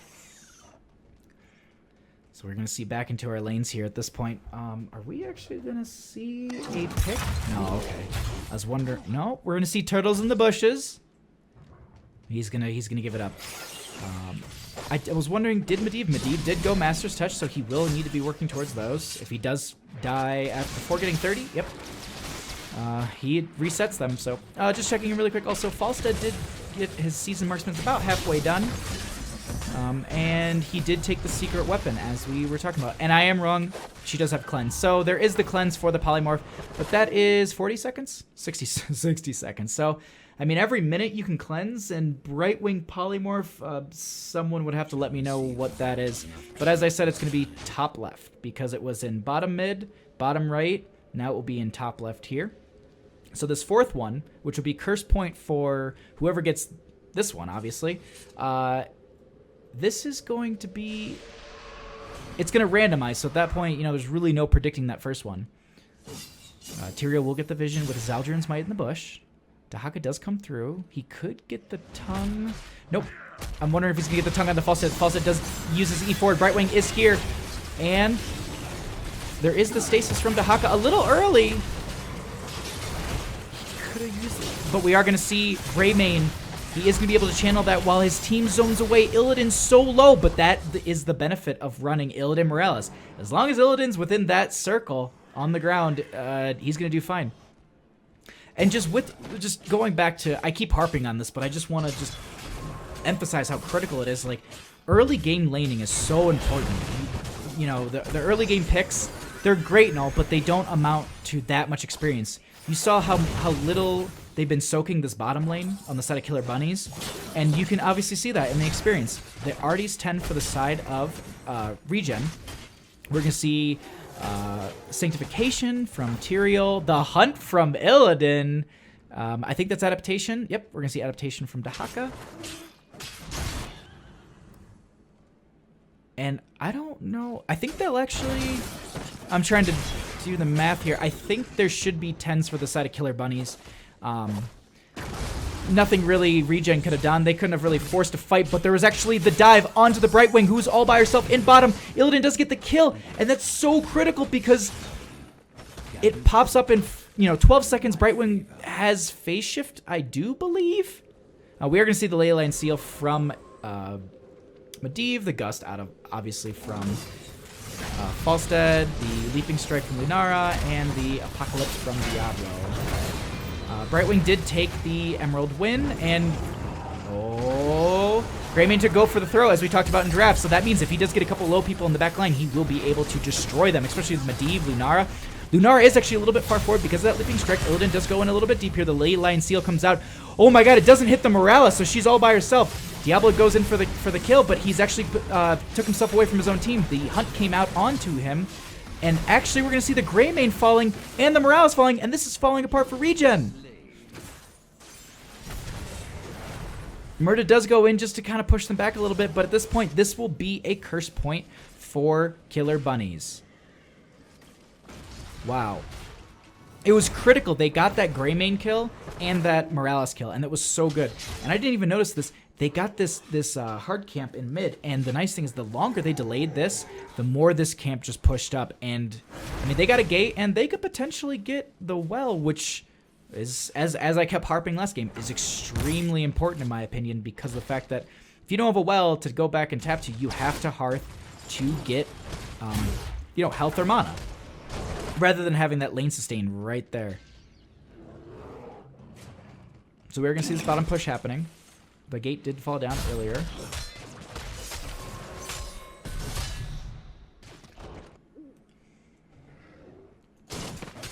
So we're going to see back into our lanes here at this point. Are we actually going to see a pick? No, okay. I was wondering. No, we're going to see turtles in the bushes. He's gonna give it up. I was wondering, did Medivh did go Master's Touch, so he will need to be working towards those. If he does die before getting 30, yep. He resets them, so just checking in really quick. Also, Falstad did get his Season Marksman's about halfway done, and he did take the Secret Weapon, as we were talking about. And I am wrong, she does have Cleanse. So there is the Cleanse for the Polymorph, but that is 40 seconds? 60 seconds. So, I mean, every minute you can Cleanse, and Brightwing Polymorph, someone would have to let me know what that is. But as I said, it's going to be top left, because it was in bottom mid, bottom right, now it will be in top left here. So this fourth one, which will be curse point for whoever gets this one, obviously, this is going to be... It's going to randomize, so at that point, there's really no predicting that first one. Tyrael will get the vision with Zaldrion's Might in the bush. Dahaka does come through. He could get the tongue. Nope. I'm wondering if he's going to get the tongue on the Falstad. Falstad does use his E forward. Brightwing is here. And there is the stasis from Dahaka a little early. But we are going to see Greymane. He is going to be able to channel that while his team zones away. Illidan's so low, but that is the benefit of running Illidan Morales. As long as Illidan's within that circle on the ground, he's going to do fine. And just going back to, I keep harping on this, but I just want to just emphasize how critical it is. Like, early game laning is so important. The early game picks, they're great and all, but they don't amount to that much experience. You saw how little they've been soaking this bottom lane on the side of Killer Bunnies, and you can obviously see that in the experience. The Artie's 10 for the side of ReGen. We're going to see Sanctification from Tyrael, the Hunt from Illidan. I think that's adaptation. Yep, we're going to see adaptation from Dahaka. And I don't know. I think they'll actually... I'm trying to do the math here. I think there should be 10s for the side of Killer Bunnies. Nothing really ReGen could have done. They couldn't have really forced a fight, but there was actually the dive onto the Brightwing, who's all by herself in bottom. Illidan does get the kill, and that's so critical because it pops up in 12 seconds. Brightwing has phase shift, I do believe. We are going to see the Leyline Seal from Medivh, the Gust out of, obviously, from Falstead, the Leaping Strike from Lunara, and the Apocalypse from Diablo. Brightwing did take the Emerald win, and Greymane to go for the throw, as we talked about in draft. So that means if he does get a couple low people in the back line, he will be able to destroy them, especially with Medivh, Lunara. Lunara is actually a little bit far forward because of that Leaping Strike. Illidan does go in a little bit deep here. The Ley Line Seal comes out. Oh my god, it doesn't hit the Morales, so she's all by herself. Diablo goes in for the kill, but he's actually took himself away from his own team. The Hunt came out onto him, and actually we're going to see the Greymane falling and the Morales falling, and this is falling apart for ReGen. Murda does go in just to kind of push them back a little bit, but at this point, this will be a curse point for Killer Bunnies. Wow. It was critical. They got that Greymane kill and that Morales kill, and it was so good. And I didn't even notice this. They got this hard camp in mid, and the nice thing is the longer they delayed this, the more this camp just pushed up. And, I mean, they got a gate, and they could potentially get the well, which is, as I kept harping last game, is extremely important in my opinion, because of the fact that if you don't have a well to go back and tap to, you have to hearth to get, health or mana, rather than having that lane sustain right there. So we're going to see this bottom push happening. The gate did fall down earlier.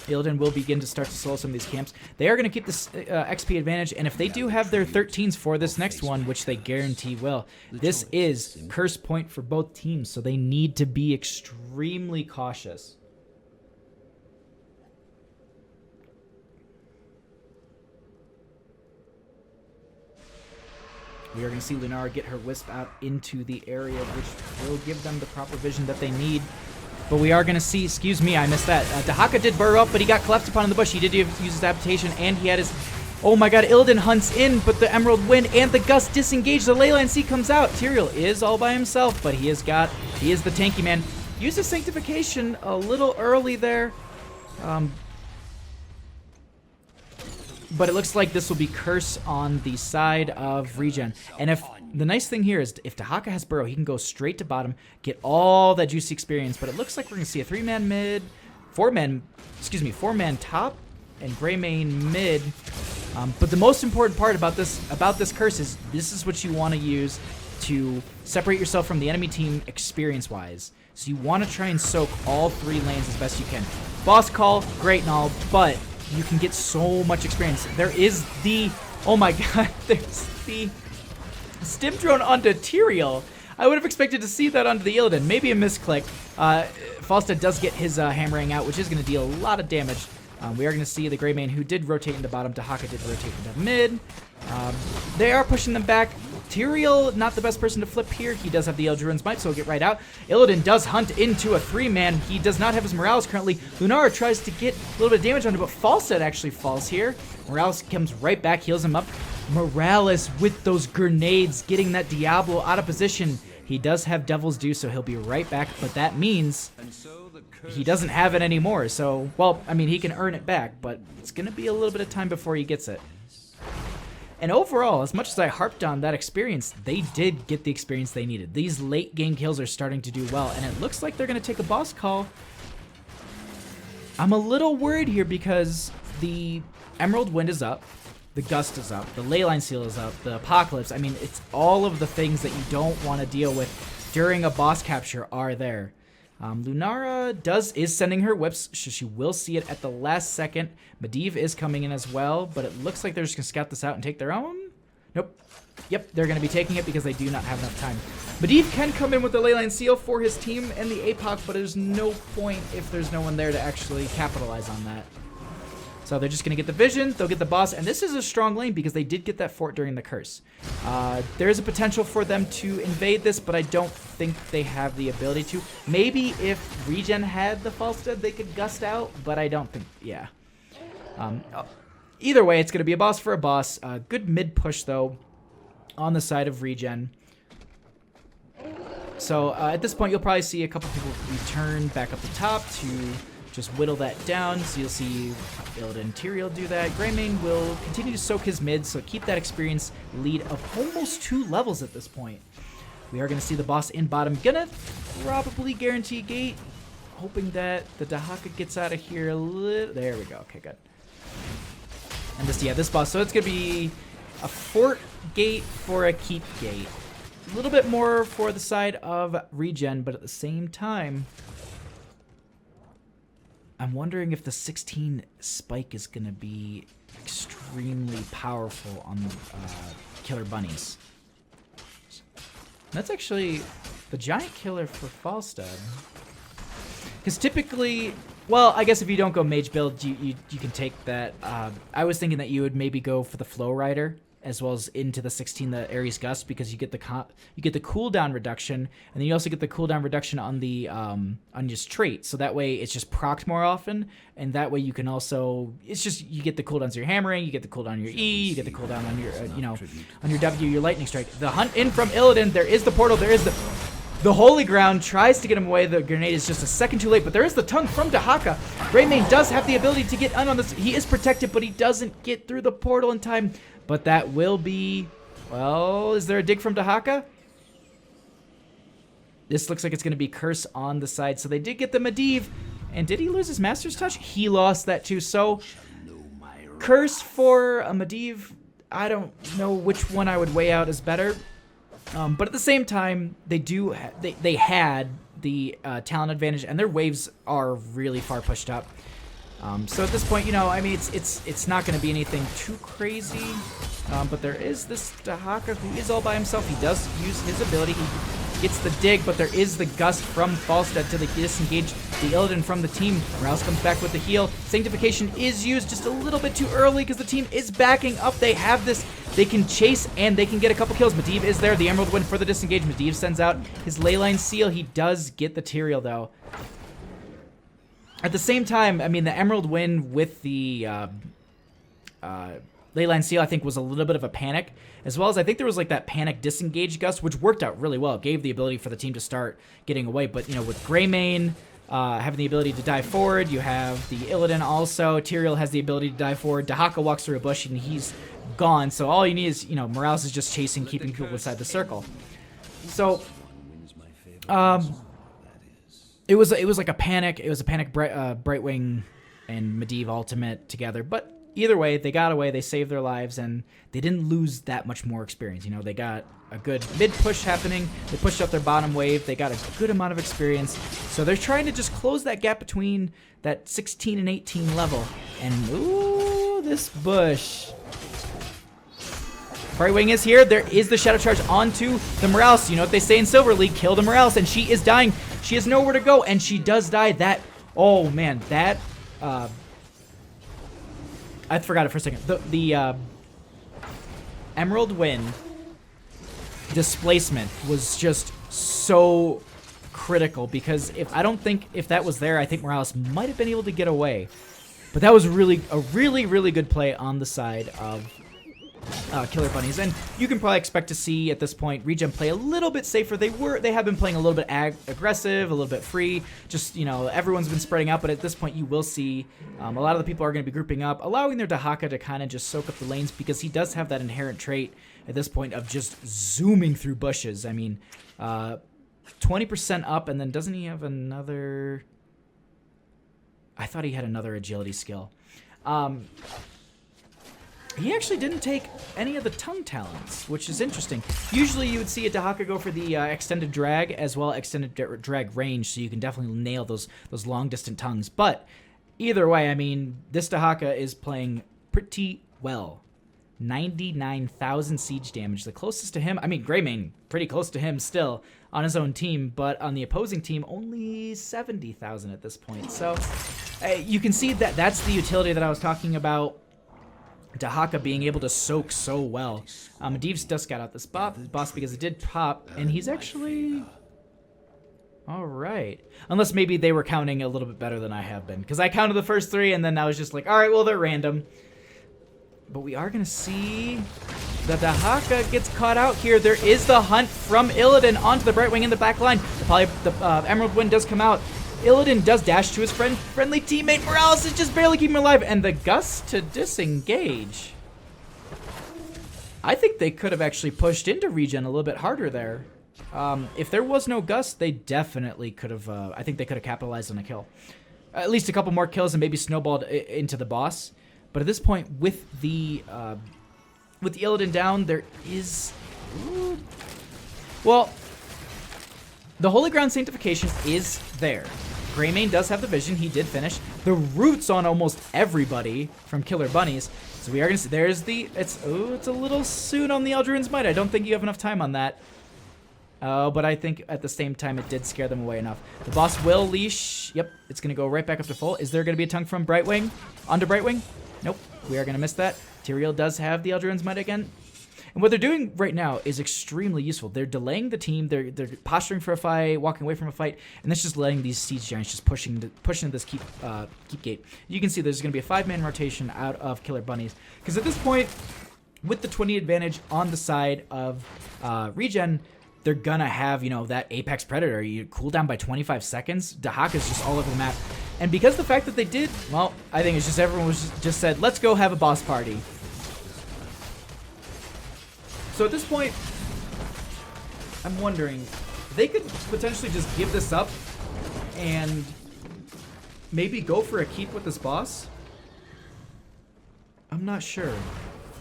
Illidan will begin to start to slow some of these camps. They are going to keep this XP advantage, and if they do have their 13s for this next one, which they guarantee will, this is curse point for both teams, so they need to be extremely cautious. We are going to see Lunara get her Wisp out into the area, which will give them the proper vision that they need. But we are going to see, excuse me, I missed that. Dahaka did burrow up, but he got collapsed upon in the bush. He did use his adaptation, and he had his... Oh my god, Illidan hunts in, but the Emerald Wind and the Gust disengage. The Leyline Sea comes out. Tyrael is all by himself, but he is the tanky man. Used his Sanctification a little early there. But it looks like this will be Curse on the side of ReGen. And if the nice thing here is if Dahaka has Burrow, he can go straight to bottom, get all that juicy experience. But it looks like we're going to see a 3-man mid, 4-man top, and Greymane mid. But the most important part about this Curse is this is what you want to use to separate yourself from the enemy team experience-wise. So you want to try and soak all 3 lanes as best you can. Boss call, great and all, but you can get so much experience. There is the... Oh my god, there's the stim drone onto Tyrael. I would have expected to see that onto the Illidan. Maybe a misclick. Falstad does get his hammering out, which is going to deal a lot of damage. We are going to see the Greymane, who did rotate into bottom. Dahaka did rotate into mid. They are pushing them back. Tyrael, not the best person to flip here. He does have the Eldruin's Might, so he'll get right out. Illidan does hunt into a 3-man. He does not have his Morales currently. Lunara tries to get a little bit of damage on him, but Falstad actually falls here. Morales comes right back, heals him up. Morales with those grenades, getting that Diablo out of position. He does have Devil's Due, so he'll be right back, but that means he doesn't have it anymore. So, well, I mean, he can earn it back, but it's going to be a little bit of time before he gets it. And overall, as much as I harped on that experience, they did get the experience they needed. These late game kills are starting to do well, and it looks like they're going to take a boss call. I'm a little worried here because the Emerald Wind is up, the Gust is up, the Leyline Seal is up, the Apocalypse. I mean, it's all of the things that you don't want to deal with during a boss capture are there. Lunara is sending her whips, so she will see it at the last second. Medivh is coming in as well, but it looks like they're just going to scout this out and take their own. Nope. Yep, they're going to be taking it because they do not have enough time. Medivh can come in with the Leyline Seal for his team and the APOC, but there's no point if there's no one there to actually capitalize on that. So they're just going to get the vision, they'll get the boss, and this is a strong lane because they did get that fort during the curse. There is a potential for them to invade this, but I don't think they have the ability to. Maybe if ReGen had the Falstad, they could gust out, but I don't think, yeah. Either way, it's going to be a boss for a boss. Good mid push, though, on the side of ReGen. So at this point, you'll probably see a couple people return back up the top to just whittle that down. So you'll see Illidan and Tyrael do that. Greymane will continue to soak his mid, so keep that experience lead of almost 2 levels at this point. We are going to see the boss in bottom. Gonna probably guarantee gate, hoping that the Dahaka gets out of here a little. There we go. Okay, good. And this boss. So it's going to be a fort gate for a keep gate. A little bit more for the side of ReGen, but at the same time, I'm wondering if the 16 spike is going to be extremely powerful on Killer Bunnies. That's actually the giant killer for Falstad. Because typically, well, I guess if you don't go mage build, you can take that. I was thinking that you would maybe go for the Flow Rider as well as into the 16, the Ares Gust, because you get the cooldown reduction, and then you also get the cooldown reduction on the on just trait. So that way it's just procced more often, and that way you can also, it's just, you get the cooldowns of your hammering, you get the cooldown on your E, you get the cooldown on your on your W, your lightning strike. The hunt in from Illidan, there is the portal, there is the Holy Ground, tries to get him away. The grenade is just a second too late, but there is the tongue from Dahaka. Greymane does have the ability to get on this. He is protected, but he doesn't get through the portal in time. But that will be, well, is there a dig from Dahaka? This looks like it's going to be Curse on the side. So they did get the Medivh. And did he lose his Master's Touch? He lost that too. So Curse for a Medivh, I don't know which one I would weigh out as better. But at the same time, they had the talent advantage, and their waves are really far pushed up. So at this point, I mean, it's not going to be anything too crazy. But there is this Dahaka who is all by himself. He does use his ability. He gets the dig, but there is the Gust from Falstad to disengage the Illidan from the team. Rouse comes back with the heal. Sanctification is used just a little bit too early because the team is backing up. They have this. They can chase and they can get a couple kills. Medivh is there. The Emerald Wind for the disengage. Medivh sends out his Leyline Seal. He does get the Tyrael though. At the same time, I mean, the Emerald Wind with the Leyline Seal, I think, was a little bit of a panic, as well as I think there was like that panic disengage gust, which worked out really well. It gave the ability for the team to start getting away. But, with Greymane having the ability to dive forward, you have the Illidan also. Tyrael has the ability to dive forward. Dahaka walks through a bush and he's gone. So all you need is, Morales is just chasing, keeping people inside the circle. So, it was like a panic. It was a panic Brightwing and Medivh ultimate together. But either way, they got away. They saved their lives, and they didn't lose that much more experience. They got a good mid push happening. They pushed up their bottom wave. They got a good amount of experience. So they're trying to just close that gap between that 16 and 18 level. And ooh, this bush. Brightwing is here. There is the Shadow Charge onto the Morales. You know what they say in Silver League, kill the Morales, and she is dying. She has nowhere to go, and she does die. Oh man, that, I forgot it for a second. The Emerald Wind displacement was just so critical, because I don't think if that was there, I think Morales might have been able to get away. But that was a really good play on the side of Killer Bunnies, and you can probably expect to see at this point ReGen play a little bit safer. They have been playing a little bit aggressive, a little bit free. Just everyone's been spreading out, but at this point you will see a lot of the people are going to be grouping up, allowing their Dahaka to kind of just soak up the lanes, because he does have that inherent trait at this point of just zooming through bushes. I mean, 20% up, and then doesn't he have another? I thought he had another agility skill. He actually didn't take any of the tongue talents, which is interesting. Usually you would see a Dahaka go for the extended drag as well, extended drag range, so you can definitely nail those long distant tongues. But either way, I mean, this Dahaka is playing pretty well. 99,000 siege damage. The closest to him, I mean, Greymane, pretty close to him still on his own team, but on the opposing team, only 70,000 at this point. So you can see that that's the utility that I was talking about. Dahaka being able to soak so well. Medivh's just got out this boss because it did pop, and he's actually all right. Unless maybe they were counting a little bit better than I have been, because I counted the first 3, and then I was just like, all right, well, they're random. But we are going to see that Dahaka gets caught out here. There is the hunt from Illidan onto the Brightwing in the back line. The Emerald Wind does come out. Illidan does dash to his friendly teammate. Morales is just barely keeping him alive. And the gust to disengage. I think they could have actually pushed into ReGen a little bit harder there. If there was no gust, they definitely could have, I think they could have capitalized on a kill. At least a couple more kills and maybe snowballed into the boss. But at this point, with the Illidan down, there is... Ooh, well, the Holy Ground Sanctification is there. Greymane does have the vision. He did finish. The roots on almost everybody from Killer Bunnies. So we are going to see... There's the... It's a little soon on the Eldrain's Might. I don't think you have enough time on that. But I think at the same time it did scare them away enough. The boss will leash. Yep, it's going to go right back up to full. Is there going to be a tongue from Brightwing? Onto Brightwing? Nope, we are going to miss that. Tyrael does have the Eldrain's Might again. And what they're doing right now is extremely useful. They're delaying the team. They're posturing for a fight, walking away from a fight, and that's just letting these Siege Giants just pushing this keep gate. You can see there's going to be a 5-man rotation out of Killer Bunnies. Because at this point, with the 20 advantage on the side of ReGen, they're gonna have, you know, that Apex Predator. You cool down by 25 seconds. Dahaka's just all over the map. And because the fact that they did, well, I think it's just everyone was just said, let's go have a boss party. So at this point, I'm wondering, they could potentially just give this up and maybe go for a keep with this boss. I'm not sure.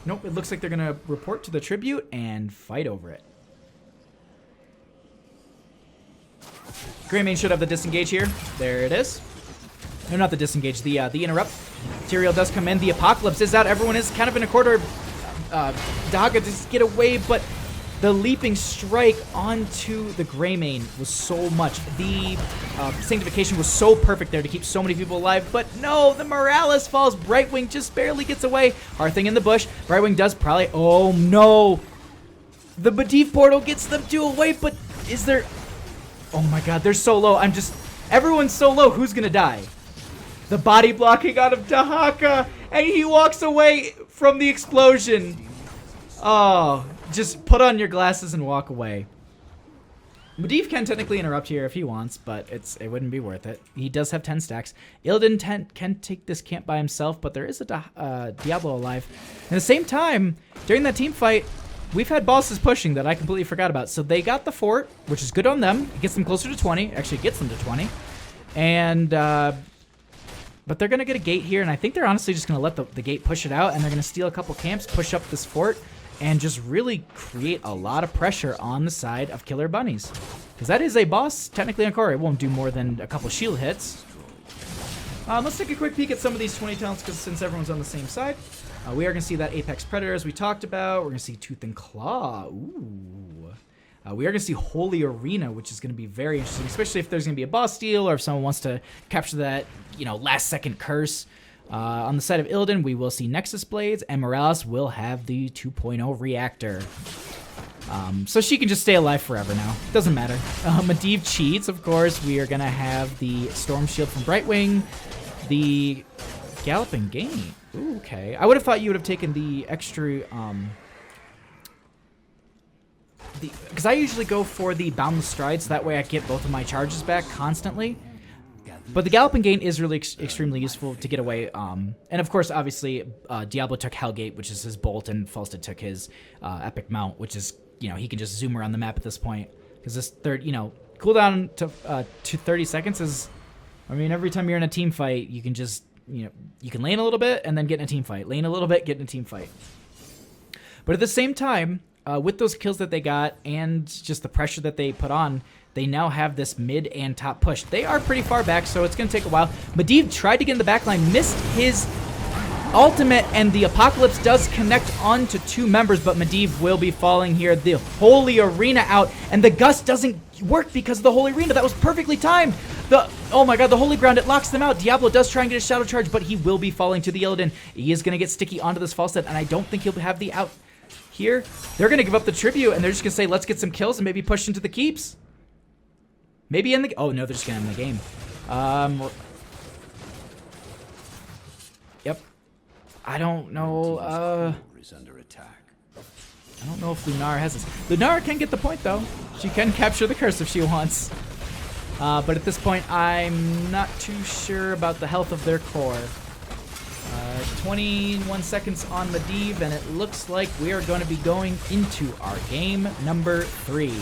Nope, it looks like they're gonna report to the tribute and fight over it. Greymane should have the disengage here. There it is. No, not the disengage, the interrupt. Tyrael does come in. The Apocalypse is out. Everyone is kind of in a corridor. Dahaka just get away, but the leaping strike onto the Greymane was so much. The Sanctification was so perfect there to keep so many people alive, but no, the Morales falls. Brightwing just barely gets away. Hearthing in the bush. Brightwing does probably... Oh, no. The Medivh portal gets them two away, but is there... Oh my god, they're so low. Everyone's so low. Who's gonna die? The body blocking out of Dahaka, and he walks away from the explosion. Oh, just put on your glasses and walk away. Medivh can technically interrupt here if he wants, but it wouldn't be worth it. He does have 10 stacks. Illidan can take this camp by himself, but there is a Diablo alive. At the same time, during that team fight, we've had bosses pushing that I completely forgot about. So they got the fort, which is good on them. It gets them closer to 20. Actually, gets them to 20. And, but they're going to get a gate here. And I think they're honestly just going to let the gate push it out. And they're going to steal a couple camps, push up this fort, and just really create a lot of pressure on the side of Killer Bunnies. Because that is a boss, technically on core. It won't do more than a couple shield hits. Let's take a quick peek at some of these 20 talents, because since everyone's on the same side. We are going to see that Apex Predator, as we talked about. We're going to see Tooth and Claw. Ooh. We are going to see Holy Arena, which is going to be very interesting, especially if there's going to be a boss steal or if someone wants to capture that, you know, last-second curse. On the side of Illidan, we will see Nexus Blades, and Morales will have the 2.0 reactor. So she can just stay alive forever now. Doesn't matter. Medivh cheats, of course. We are going to have the Storm Shield from Brightwing, the Galloping Game. Ooh, okay. I would have thought you would have taken the extra, because I usually go for the Boundless Strides, that way I get both of my charges back constantly. But the Galloping Gain is really extremely useful to get away. And of course, obviously, Diablo took Hellgate, which is his bolt, and Falstad took his Epic Mount, which is, you know, he can just zoom around the map at this point. Because this third, you know, cooldown to 30 seconds is, I mean, every time you're in a team fight, you can just, you know, you can lane a little bit and then get in a team fight. Lane a little bit, get in a team fight. But at the same time, with those kills that they got and just the pressure that they put on, they now have this mid and top push. They are pretty far back, so it's going to take a while. Medivh tried to get in the back line, missed his ultimate, and the Apocalypse does connect onto two members, but Medivh will be falling here. The Holy Arena out, and the Gust doesn't work because of the Holy Arena. That was perfectly timed. Oh my god, the Holy Ground, it locks them out. Diablo does try and get a Shadow Charge, but he will be falling to the Illidan. He is going to get sticky onto this Falstad, and I don't think he'll have the out here. They're going to give up the tribute, and they're just going to say, let's get some kills and maybe push into the keeps. Maybe in the... Oh, no, they're just going to end the game. Yep. I don't know. I don't know if Lunara has this. Lunara can get the point, though. She can capture the curse if she wants. But at this point, I'm not too sure about the health of their core. 21 seconds on Medivh, and it looks like we are going to be going into our game number 3.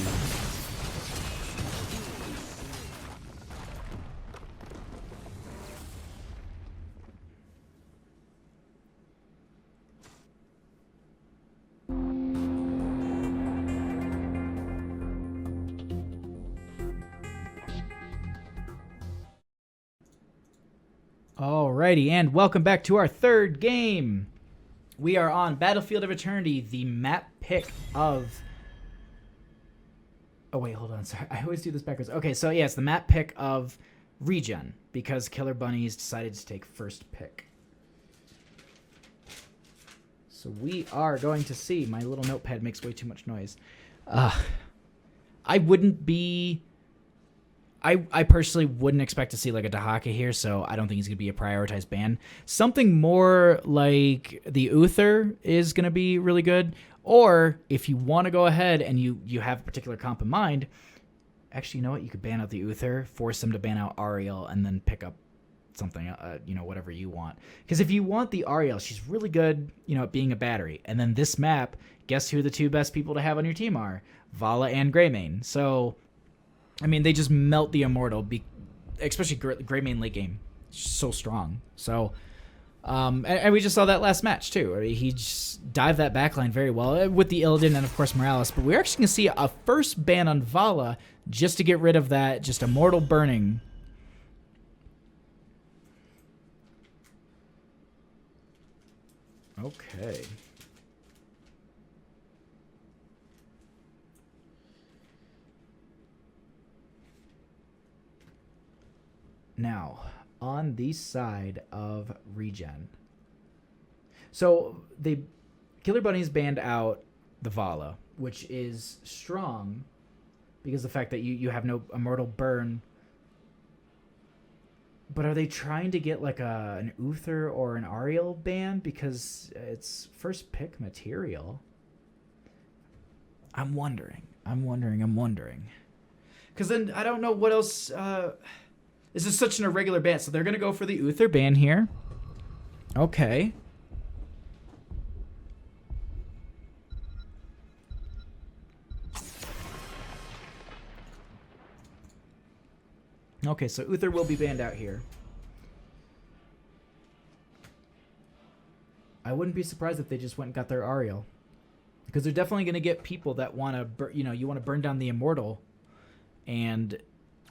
Alrighty, and welcome back to our third game. We are on Battlefield of Eternity, the map pick of... Oh wait, hold on, sorry. I always do this backwards. Okay, so yeah, it's the map pick of ReGen, because Killer Bunnies decided to take first pick. So we are going to see... My little notepad makes way too much noise. I wouldn't be... I personally wouldn't expect to see like a Dahaka here, so I don't think he's going to be a prioritized ban. Something more like the Uther is going to be really good. Or if you want to go ahead and you have a particular comp in mind, actually, you know what? You could ban out the Uther, force him to ban out Ariel, and then pick up something, whatever you want. Because if you want the Ariel, she's really good, at being a battery. And then this map, guess who the two best people to have on your team are? Vala and Greymane. So... I mean, they just melt the Immortal, especially Greymane late game. So strong. So, and we just saw that last match, too. I mean, he just dived that backline very well with the Illidan and, of course, Morales. But we're actually going to see a first ban on Vala just to get rid of that just Immortal burning. Okay. Now, on the side of ReGen. So, Killer Bunnies banned out the Vala, which is strong because of the fact that you have no Immortal burn. But are they trying to get like an Uther or an Ariel ban because it's first pick material? I'm wondering. Because then I don't know what else... This is such an irregular ban, so they're going to go for the Uther ban here. Okay. Okay, so Uther will be banned out here. I wouldn't be surprised if they just went and got their Ariel. Because they're definitely going to get people that want to, you want to burn down the Immortal. And...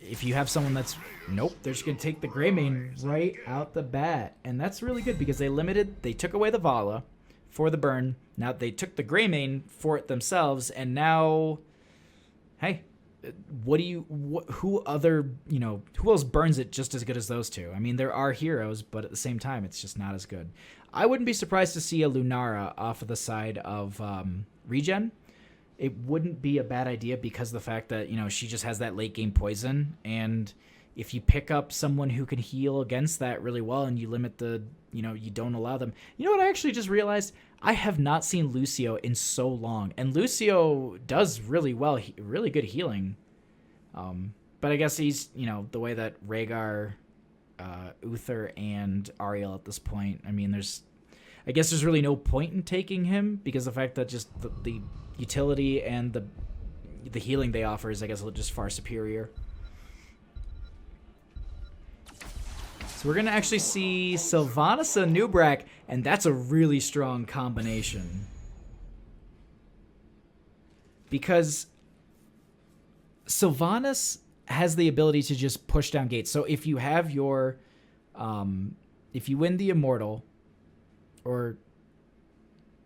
if you have someone that's... Nope, they're just going to take the Greymane right out the bat. And that's really good because they took away the Vala for the burn. Now they took the Greymane for it themselves. And now... Hey, who else burns it just as good as those two? I mean, there are heroes, but at the same time, it's just not as good. I wouldn't be surprised to see a Lunara off of the side of ReGen. It wouldn't be a bad idea because of the fact that, she just has that late game poison. And if you pick up someone who can heal against that really well and you limit you don't allow them. You know what I actually just realized? I have not seen Lucio in so long. And Lucio does really well, really good healing. But I guess he's, the way that Rhaegar, Uther, and Ariel at this point, I mean, I guess there's really no point in taking him because the fact that just the utility and the healing they offer is, I guess, just far superior. So we're going to actually see Sylvanas and Nubrak, and that's a really strong combination. Because Sylvanas has the ability to just push down gates. So if you have your... if you win the Immortal, or...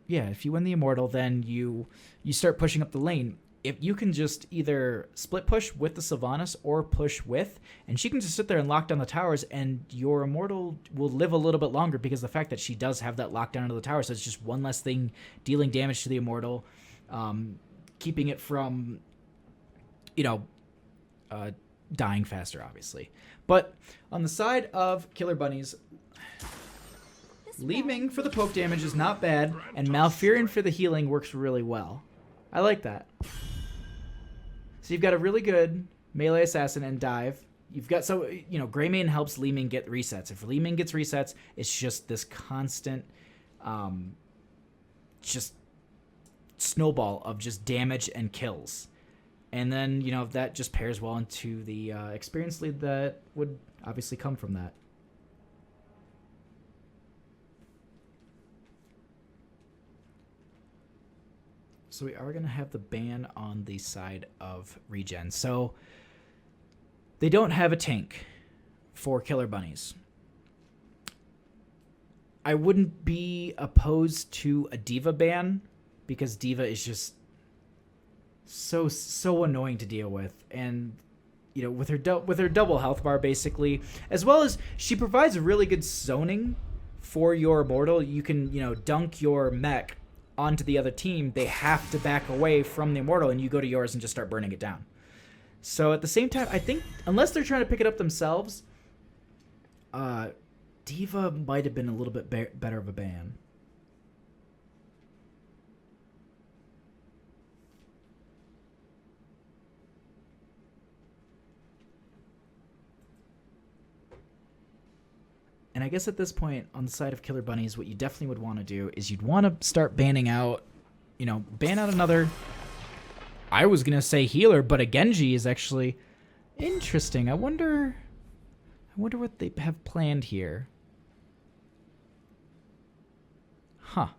yeah, if you win the Immortal, then you start pushing up the lane. If you can just either split push with the Sylvanas or push with, and she can just sit there and lock down the towers, and your Immortal will live a little bit longer because of the fact that she does have that lockdown of the tower, so it's just one less thing dealing damage to the Immortal, keeping it from, dying faster, obviously. But on the side of Killer Bunnies... Leaving for the poke damage is not bad, and Malfurion for the healing works really well. I like that. So you've got a really good melee assassin and dive. you've got, so, you know, Greymane helps Li Ming get resets. If Li Ming gets resets, it's just this constant, just snowball of just damage and kills. And then, you know, that just pairs well into the experience lead that would obviously come from that. So we are going to have the ban on the side of ReGen. So they don't have a tank for Killer Bunnies. I wouldn't be opposed to a D.Va ban, because D.Va is just so annoying to deal with, and you know, with her double health bar basically, as well as she provides really good zoning for your immortal. You can, you know, dunk your mech onto the other team. They have to back away from the immortal, and you go to yours and just start burning it down. So at the same time, I think unless they're trying to pick it up themselves, D.Va might have been a little bit better of a ban. And I guess at this point, on the side of Killer Bunnies, what you definitely would want to do is you'd want to start banning out, you know, ban out another, I was going to say healer, but a Genji is actually interesting. I wonder what they have planned here. Huh.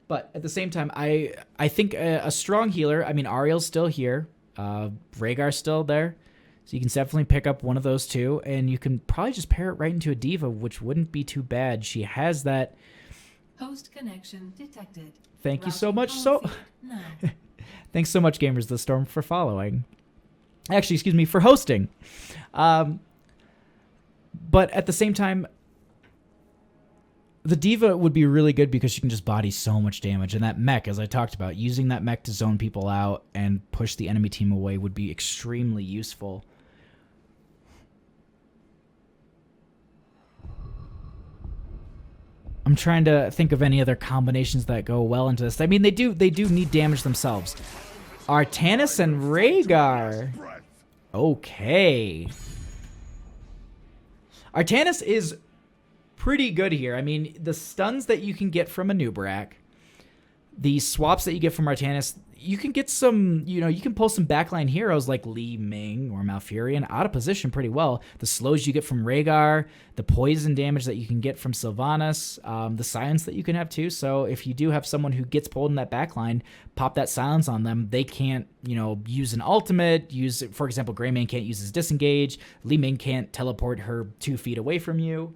But at the same time, I think a strong healer, I mean, Ariel's still here. Rhaegar's still there. So you can definitely pick up one of those two, and you can probably just pair it right into a D.Va, which wouldn't be too bad. She has that. Host connection detected. Thank you so much. So, thanks so much, Gamers the Storm, for following. Actually, excuse me, for hosting. But at the same time, the D.Va would be really good because she can just body so much damage. And that mech, as I talked about, using that mech to zone people out and push the enemy team away would be extremely useful. I'm trying to think of any other combinations that go well into this. I mean, they do need damage themselves. Artanis and Rhaegar. Okay. Artanis is pretty good here. I mean, the stuns that you can get from a Nubrak, the swaps that you get from Artanis, you can get some, you know, you can pull some backline heroes like Li Ming or Malfurion out of position pretty well. The slows you get from Rhaegar, the poison damage that you can get from Sylvanas, the silence that you can have too. So if you do have someone who gets pulled in that backline, pop that silence on them. They can't, you know, use an ultimate. For example, Greymane can't use his disengage. Li Ming can't teleport her 2 feet away from you.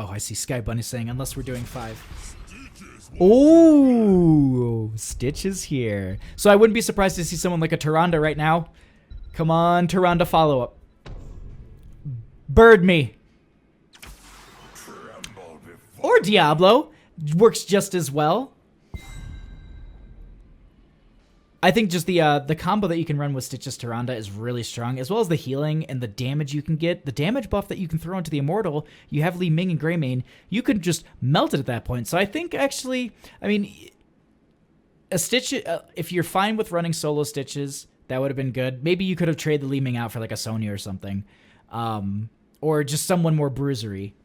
Oh, I see Sky Bunny saying, unless we're doing 5. Oh, Stitch is here. So I wouldn't be surprised to see someone like a Tyrande right now. Come on, Tyrande, follow up. Bird me. Or Diablo. Works just as well. I think just the combo that you can run with Stitch's Tyrande is really strong, as well as the healing and the damage you can get. The damage buff that you can throw into the Immortal, you have Li Ming and Greymane, you could just melt it at that point. So I think actually, I mean, a Stitch, if you're fine with running solo Stitches, that would have been good. Maybe you could have traded the Li Ming out for like a Sonya or something. Or just someone more bruisery.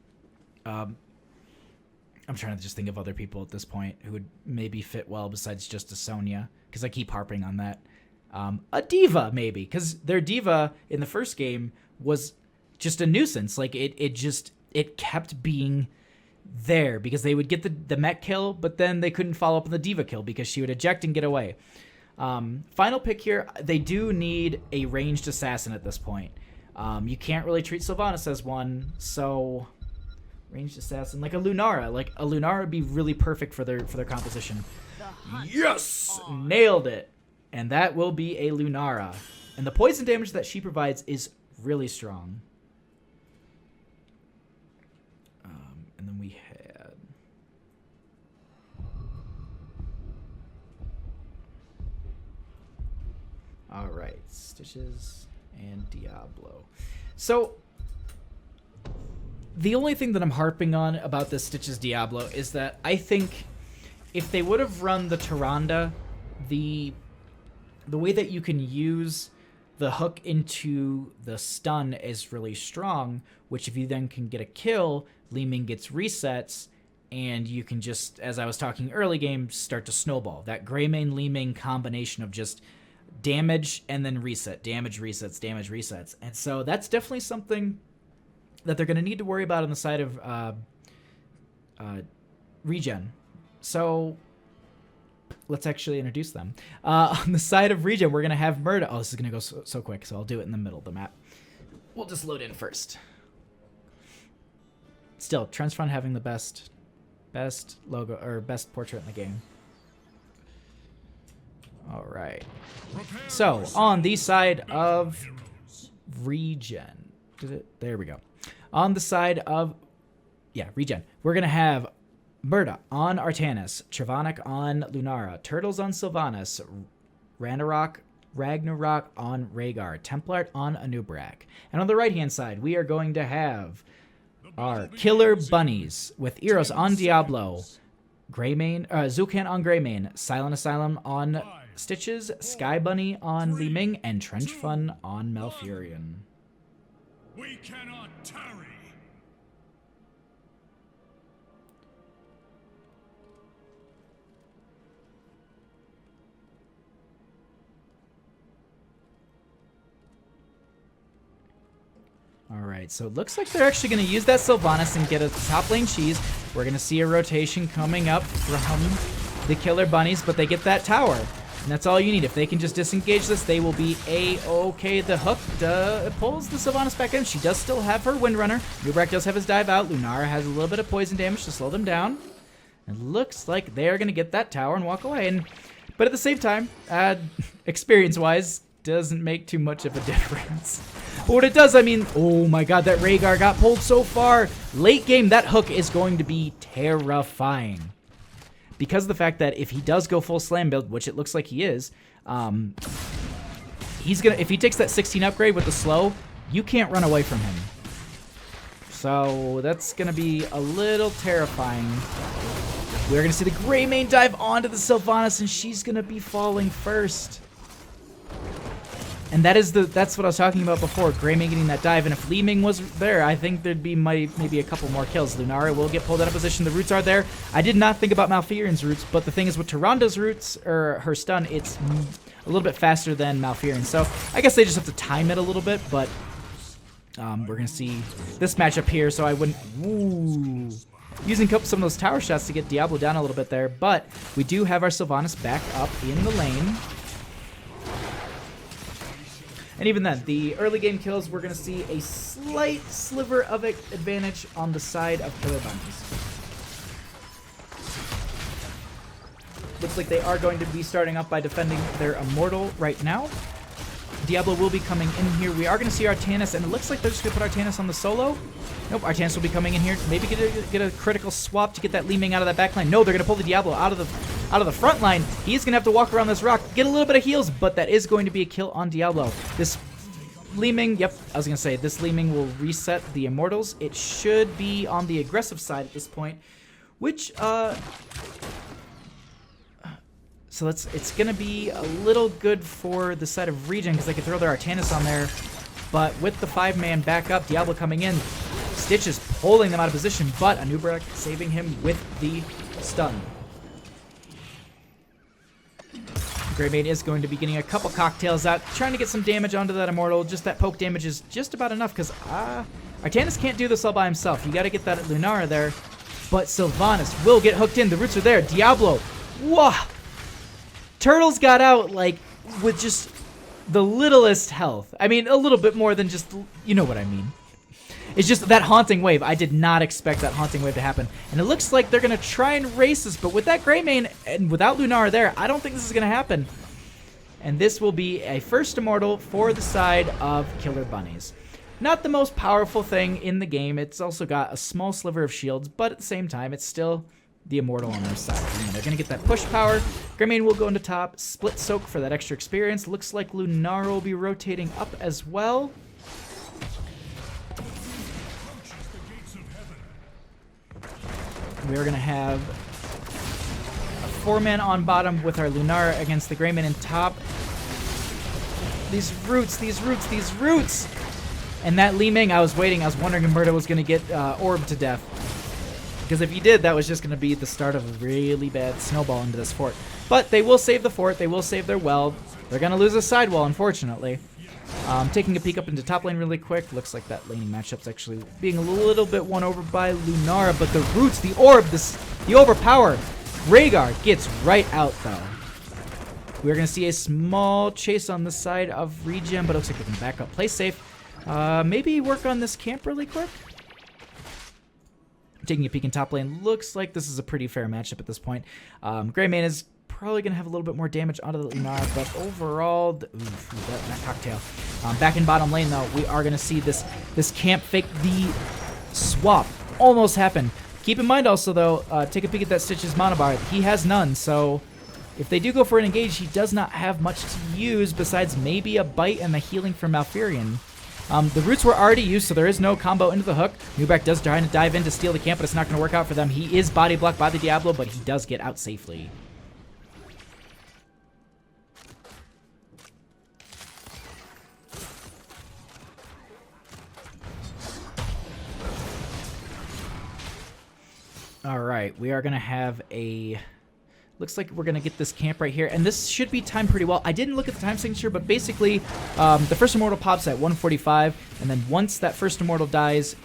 I'm trying to just think of other people at this point who would maybe fit well besides just a Sonya, because I keep harping on that. A D.Va, maybe, because their D.Va in the first game was just a nuisance. Like, it kept being there because they would get the mech kill, but then they couldn't follow up on the D.Va kill because she would eject and get away. Final pick here, they do need a ranged assassin at this point. You can't really treat Sylvanas as one, so ranged assassin, like a Lunara. Like, a Lunara would be really perfect for their composition. Yes! Nailed it. And that will be a Lunara. And the poison damage that she provides is really strong. And then we had... Alright, Stitches and Diablo. So the only thing that I'm harping on about this Stitches Diablo is that I think if they would have run the Tyrande, the way that you can use the hook into the stun is really strong, which if you then can get a kill, Li Ming gets resets, and you can just, as I was talking early game, start to snowball. That Greymane Li Ming combination of just damage and then reset, damage resets, damage resets. And so that's definitely something that they're going to need to worry about on the side of ReGen. So let's actually introduce them. On the side of ReGen, we're going to have Murda. Oh, this is going to go so quick, so I'll do it in the middle of the map. We'll just load in first. Still, Transfront having the best logo, or best portrait in the game. All right. So, on the side of ReGen. There we go. On the side of, ReGen, we're going to have Murda on Artanis, Travanik on Lunara, Turtles on Sylvanas, Ragnarok on Rhaegar, Templart on Anub'arak. And on the right-hand side, we are going to have our Killer Bunnies with Eros on Diablo, Greymane, Zul'Kan on Greymane, Silent Asylum on Stitches, Sky Bunny on Li Ming, and Trench Fun on Malfurion. We cannot tarry. All right, so it looks like they're actually going to use that Sylvanas and get a top lane cheese. We're going to see a rotation coming up from the Killer Bunnies, but they get that tower. And that's all you need. If they can just disengage this, they will be A-okay. The hook pulls the Sylvanas back in. She does still have her Windrunner. Anub'arak does have his dive out. Lunara has a little bit of poison damage to slow them down. It looks like they're going to get that tower and walk away. But at the same time, experience-wise, doesn't make too much of a difference. But what it does, I mean, oh my god, that Rhaegar got pulled so far. Late game, that hook is going to be terrifying. Because of the fact that if he does go full slam build, which it looks like he is, he's gonna, if he takes that 16 upgrade with the slow, you can't run away from him. So that's gonna be a little terrifying. We're gonna see the Greymane dive onto the Sylvanas, and she's gonna be falling first. And that's what I was talking about before, Greymane getting that dive, and if Li Ming was there, I think there'd be maybe a couple more kills. Lunara will get pulled out of position, the roots are there. I did not think about Malfurion's roots, but the thing is with Tyrande's roots, or her stun, it's a little bit faster than Malfurion, so I guess they just have to time it a little bit, but we're going to see this matchup here, so I wouldn't, using some of those tower shots to get Diablo down a little bit there, but we do have our Sylvanas back up in the lane. And even then, the early game kills, we're going to see a slight sliver of advantage on the side of Killer Bunnies. Looks like they are going to be starting up by defending their Immortal right now. Diablo will be coming in here. We are going to see Artanis, and it looks like they're just going to put Artanis on the solo. Nope, Artanis will be coming in here. Maybe get a critical swap to get that Li Ming out of that back line. No, they're going to pull the Diablo out of the front line. He's going to have to walk around this rock, get a little bit of heals, but that is going to be a kill on Diablo. This Li Ming, yep, I was going to say, this Li Ming will reset the Immortals. It should be on the aggressive side at this point, which, so it's going to be a little good for the side of ReGen because they can throw their Artanis on there. But with the 5-man backup, Diablo coming in, Stitch is pulling them out of position, but Anub'arak saving him with the stun. Greymane is going to be getting a couple cocktails out, trying to get some damage onto that Immortal. Just that poke damage is just about enough because Artanis can't do this all by himself. You got to get that Lunara there. But Sylvanas will get hooked in. The roots are there. Diablo, whoa! Turtles got out, like, with just the littlest health. I mean, a little bit more than just, you know what I mean. It's just that Haunting Wave. I did not expect that Haunting Wave to happen. And it looks like they're going to try and race this, but with that Greymane and without Lunara there, I don't think this is going to happen. And this will be a first Immortal for the side of Killer Bunnies. Not the most powerful thing in the game. It's also got a small sliver of shields, but at the same time, it's still the Immortal on their side. And they're going to get that push power. Greymane will go into top. Split Soak for that extra experience. Looks like Lunara will be rotating up as well. we're going to have a 4-man on bottom with our Lunara against the Greyman in top. These roots, these roots, these roots! And that Li Ming, I was waiting. I was wondering if Murda was going to get orbed to death. Because if he did, that was just going to be the start of a really bad snowball into this fort. But they will save the fort. They will save their well. They're going to lose a sidewall, unfortunately. Taking a peek up into top lane really quick. Looks like that laning matchup's actually being a little bit won over by Lunara. But the roots, the orb, the overpower. Rhaegar gets right out, though. We're going to see a small chase on the side of ReGen, but it looks like they can back up. Play safe. Maybe work on this camp really quick. Taking a peek in top lane. Looks like this is a pretty fair matchup at this point. Greymane is probably going to have a little bit more damage onto the Lunara, but overall, that cocktail. Back in bottom lane, though, we are going to see this camp fake. The swap almost happened. Keep in mind also, though, take a peek at that Stitch's monobar. He has none, so if they do go for an engage, he does not have much to use besides maybe a bite and the healing from Malfurion. The roots were already used, so there is no combo into the hook. Nubrak does try to dive in to steal the camp, but it's not going to work out for them. He is body blocked by the Diablo, but he does get out safely. All right, we are going to have a... Looks like we're going to get this camp right here, and this should be timed pretty well. I didn't look at the time signature, but basically the first Immortal pops at 145, and then once that first Immortal dies,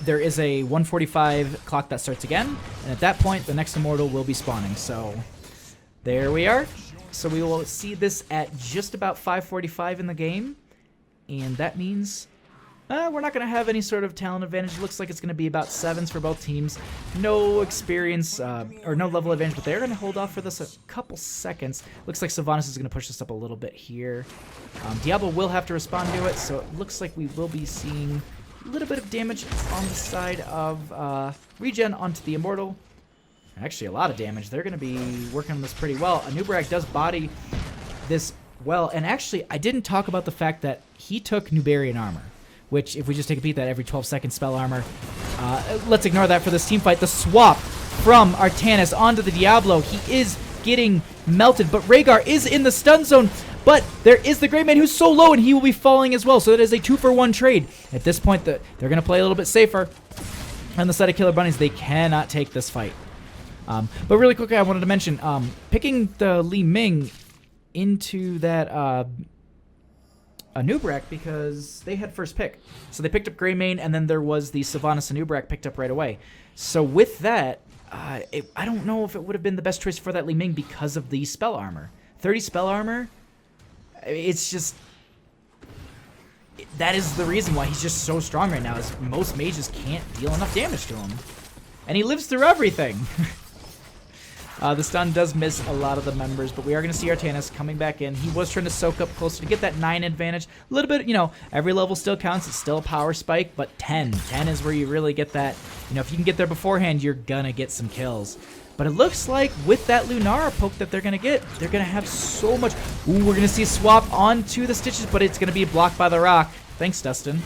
there is a 145 clock that starts again, and at that point, the next Immortal will be spawning. So there we are. So we will see this at just about 5:45 in the game, and that means... we're not going to have any sort of talent advantage. It looks like it's going to be about 7s for both teams. No experience or no level advantage, but they're going to hold off for this a couple seconds. Looks like Sylvanas is going to push this up a little bit here. Diablo will have to respond to it, so it looks like we will be seeing a little bit of damage on the side of ReGen onto the Immortal. Actually, a lot of damage. They're going to be working on this pretty well. Nubrak does body this well, and actually, I didn't talk about the fact that he took Nubarian armor, which, if we just take a peek at that every 12-second spell armor, let's ignore that for this team fight. The swap from Artanis onto the Diablo. He is getting melted, but Rhaegar is in the stun zone. But there is the Greymane who's so low, and he will be falling as well. So it is a 2-for-1 trade. At this point, they're going to play a little bit safer. On the side of Killer Bunnies, they cannot take this fight. But really quickly, I wanted to mention, picking the Li Ming into that... Nubrak, because they had first pick. So they picked up Greymane, and then there was the Sylvanas and Nubrak picked up right away. So with that, I don't know if it would have been the best choice for that Li Ming because of the spell armor. 30 spell armor, it's just... That is the reason why he's just so strong right now, is most mages can't deal enough damage to him. And he lives through everything. The stun does miss a lot of the members, but we are going to see Artanis coming back in. He was trying to soak up closer to get that 9 advantage. A little bit, every level still counts. It's still a power spike, but 10 is where you really get that. If you can get there beforehand, you're going to get some kills. But it looks like with that Lunara poke that they're going to get, they're going to have so much. Ooh, we're going to see a swap onto the Stitches, but it's going to be blocked by the rock. Thanks, Dustin.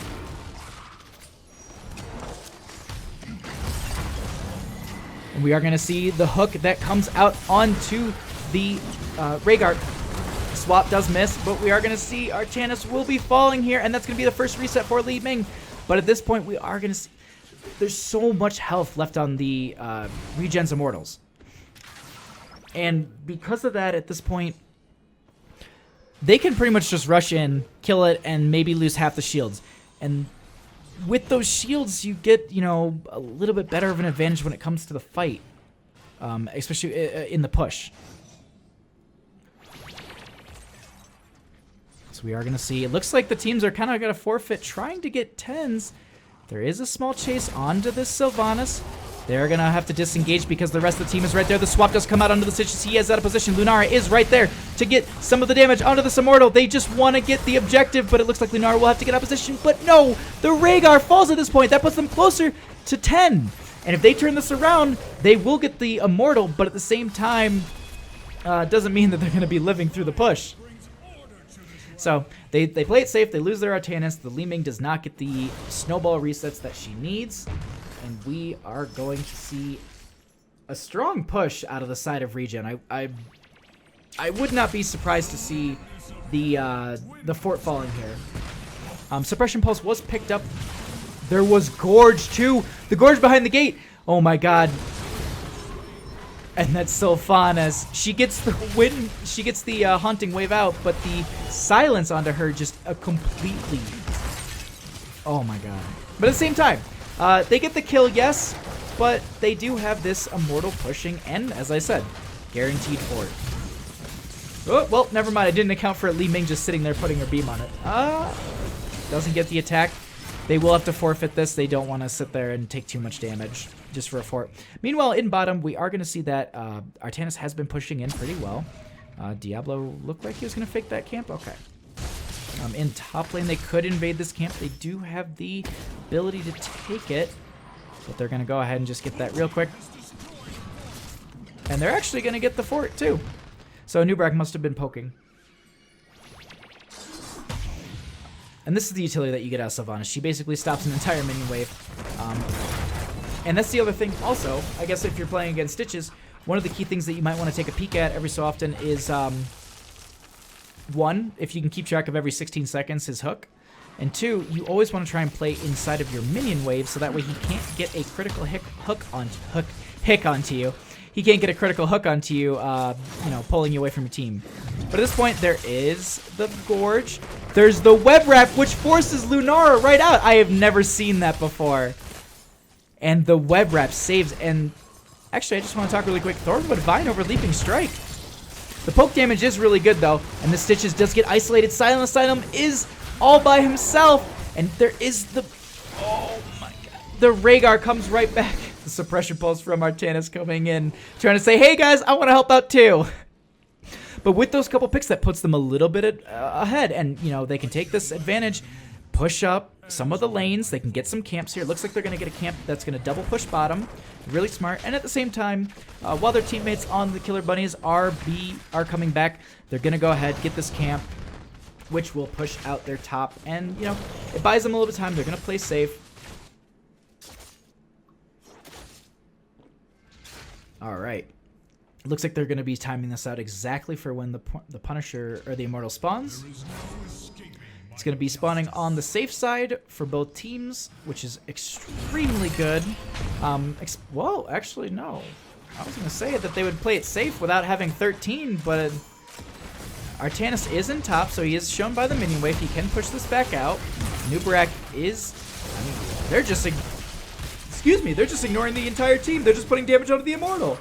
We are going to see the hook that comes out onto the Rhaegar. Swap does miss, but we are going to see Artanis will be falling here, and that's going to be the first reset for Li Ming. But at this point, we are going to see... There's so much health left on the ReGen's Immortals. And because of that, at this point, they can pretty much just rush in, kill it, and maybe lose half the shields. And... with those shields, you get, a little bit better of an advantage when it comes to the fight, especially in the push. So we are going to see, it looks like the teams are kind of going to forfeit trying to get 10s. There is a small chase onto this Sylvanas. They're going to have to disengage because the rest of the team is right there. The swap does come out onto the Stitches. He is out of position. Lunara is right there to get some of the damage onto this Immortal. They just want to get the objective, but it looks like Lunara will have to get out of position. But no, the Rhaegar falls at this point. That puts them closer to 10. And if they turn this around, they will get the Immortal, but at the same time, doesn't mean that they're going to be living through the push. So they play it safe. They lose their Artanis. The Li Ming does not get the snowball resets that she needs. and we are going to see a strong push out of the side of ReGen. I would not be surprised to see the fort falling here. Suppression Pulse was picked up. There was Gorge too. The Gorge behind the gate. Oh my god. And that's Sylvanas. She gets the win. She gets the haunting wave out, but the silence onto her just completely. Oh my god. But at the same time, they get the kill, yes, but they do have this immortal pushing, and as I said, guaranteed fort. Oh well, never mind. I didn't account for Li Ming just sitting there putting her beam on it. Doesn't get the attack. They will have to forfeit this. They don't want to sit there and take too much damage just for a fort. Meanwhile, in bottom, we are going to see that Artanis has been pushing in pretty well. Diablo looked like he was going to fake that camp. Okay. In top lane, they could invade this camp. They do have the ability to take it, but they're going to go ahead and just get that real quick. And they're actually going to get the fort, too. So Nubrak must have been poking. And this is the utility that you get out of Sylvanas. She basically stops an entire minion wave. And that's the other thing also. I guess if you're playing against Stitches, one of the key things that you might want to take a peek at every so often is, one, if you can keep track of every 16 seconds, his hook. And two, you always want to try and play inside of your minion wave so that way he can't get a critical hook onto you. He can't get a critical hook onto you, you know, pulling you away from your team. But at this point, there is the Gorge. There's the Web Wrap, which forces Lunara right out. I have never seen that before. And the Web Wrap saves. And actually, I just want to talk really quick. Thornwood Vine over Leaping Strike. The poke damage is really good, though. And the Stitches does get isolated. Silence Item is all by himself. And there is the... Oh, my God. The Rhaegar comes right back. The Suppression Pulse from Artanis coming in, trying to say, hey, guys, I want to help out, too. But with those couple picks, that puts them a little bit ahead. And, you know, they can take this advantage, push up some of the lanes. They can get some camps here. It looks like they're going to get a camp that's going to double push bottom. Really smart. And at the same time, while their teammates on the Killer Bunnies are coming back, they're going to go ahead, get this camp, which will push out their top. And, you know, it buys them a little bit of time. They're going to play safe. All right. Looks like they're going to be timing this out exactly for when the Punisher or the Immortal spawns. It's going to be spawning on the safe side for both teams, which is extremely good. Well, actually, no. I was going to say that they would play it safe without having 13, but Artanis is in top, so he is shown by the minion wave. He can push this back out. Nubrak is... I mean, they're just... Excuse me, they're just ignoring the entire team. They're just putting damage onto the Immortal.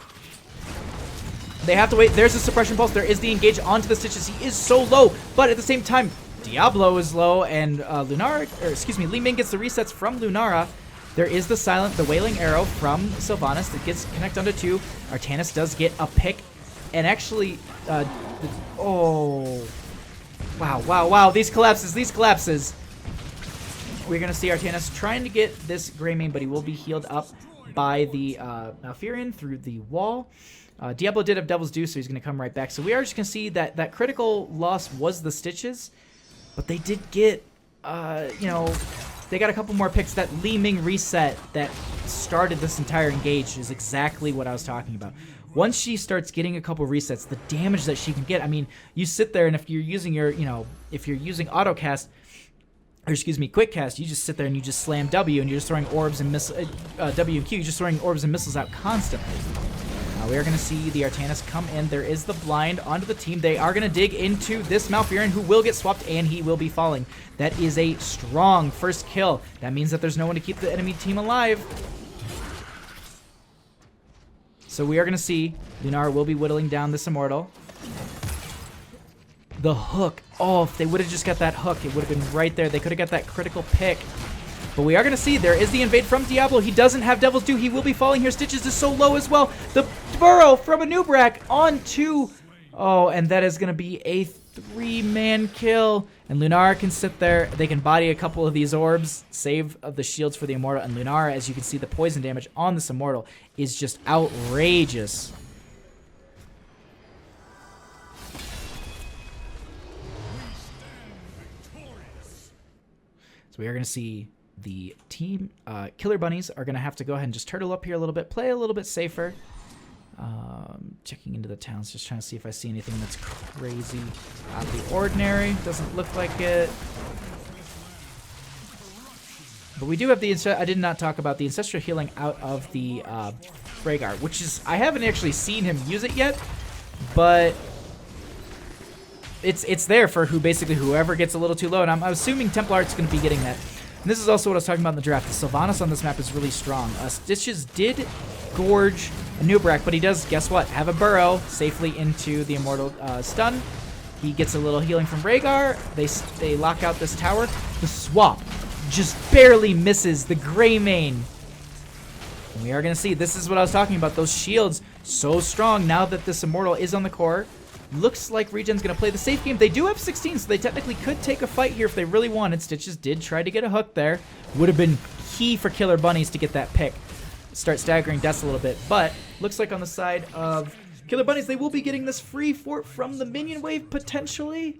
They have to wait. There's a Suppression Pulse. There is the engage onto the Stitches. He is so low, but at the same time, Diablo is low, and Li Ming gets the resets from Lunara. There is the Wailing Arrow from Sylvanas that gets connect onto 2. Artanis does get a pick, and actually, oh, wow, these collapses. We're going to see Artanis trying to get this Greymane, but he will be healed up by the Malfurion through the wall. Diablo did have Devil's Due, so he's going to come right back. So we are just going to see that critical loss was the Stitches, but they did get, you know, they got a couple more picks. That Li Ming reset that started this entire engage is exactly what I was talking about. Once she starts getting a couple resets, the damage that she can get, I mean, you sit there, and if you're using your, you know, if you're using autocast, or excuse me, quick cast, you just sit there and you just slam W, and you're just throwing orbs and missiles, W and Q, you're just throwing orbs and missiles out constantly. We are going to see the Artanis come in. There is the blind onto the team. They are going to dig into this Malfurion, who will get swapped, and he will be falling. That is a strong first kill. That means that there's no one to keep the enemy team alive. So we are going to see Lunara will be whittling down this Immortal. The hook. Oh, if they would have just got that hook, it would have been right there. They could have got that critical pick. But we are going to see there is the invade from Diablo. He doesn't have Devil's Due. He will be falling here. Stitches is so low as well. The burrow from a Nubrak onto... Oh, and that is going to be a 3-man kill. And Lunara can sit there. They can body a couple of these orbs. Save of the shields for the Immortal. And Lunara, as you can see, the poison damage on this Immortal is just outrageous. So we are going to see the team Killer Bunnies are going to have to go ahead and just turtle up here a little bit, play a little bit safer. Checking into the towns, just trying to see if I see anything that's crazy out of the ordinary. Doesn't look like it. But we do have the, I did not talk about the Ancestral Healing out of the Rhaegar, which is, I haven't actually seen him use it yet, but it's there for whoever gets a little too low, and I'm assuming Templar's going to be getting that. And this is also what I was talking about in the draft. The Sylvanas on this map is really strong. Stitches did gorge a Nubrak, but he does, guess what, have a burrow safely into the Immortal stun. He gets a little healing from Rhaegar. They lock out this tower. The swap just barely misses the Greymane. And we are going to see, this is what I was talking about, those shields so strong now that this Immortal is on the core. Looks like ReGen's going to play the safe game. They do have 16, so they technically could take a fight here if they really wanted. Stitches did try to get a hook there. Would have been key for Killer Bunnies to get that pick. Start staggering deaths a little bit. But looks like on the side of Killer Bunnies, they will be getting this free fort from the minion wave, potentially.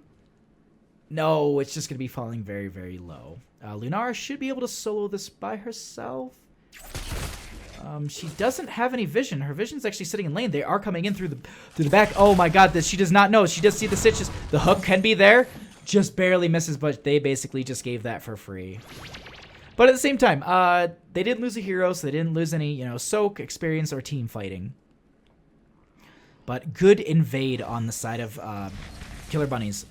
No, it's just going to be falling very, very low. Lunara should be able to solo this by herself. She doesn't have any vision. Her vision's actually sitting in lane. They are coming in through the back. Oh my god, this she does not know. She does see the stitches. The hook can be there. Just barely misses, but they basically just gave that for free. But at the same time, they didn't lose a hero, so they didn't lose any, soak, experience, or team fighting. But good invade on the side of Killer Bunnies.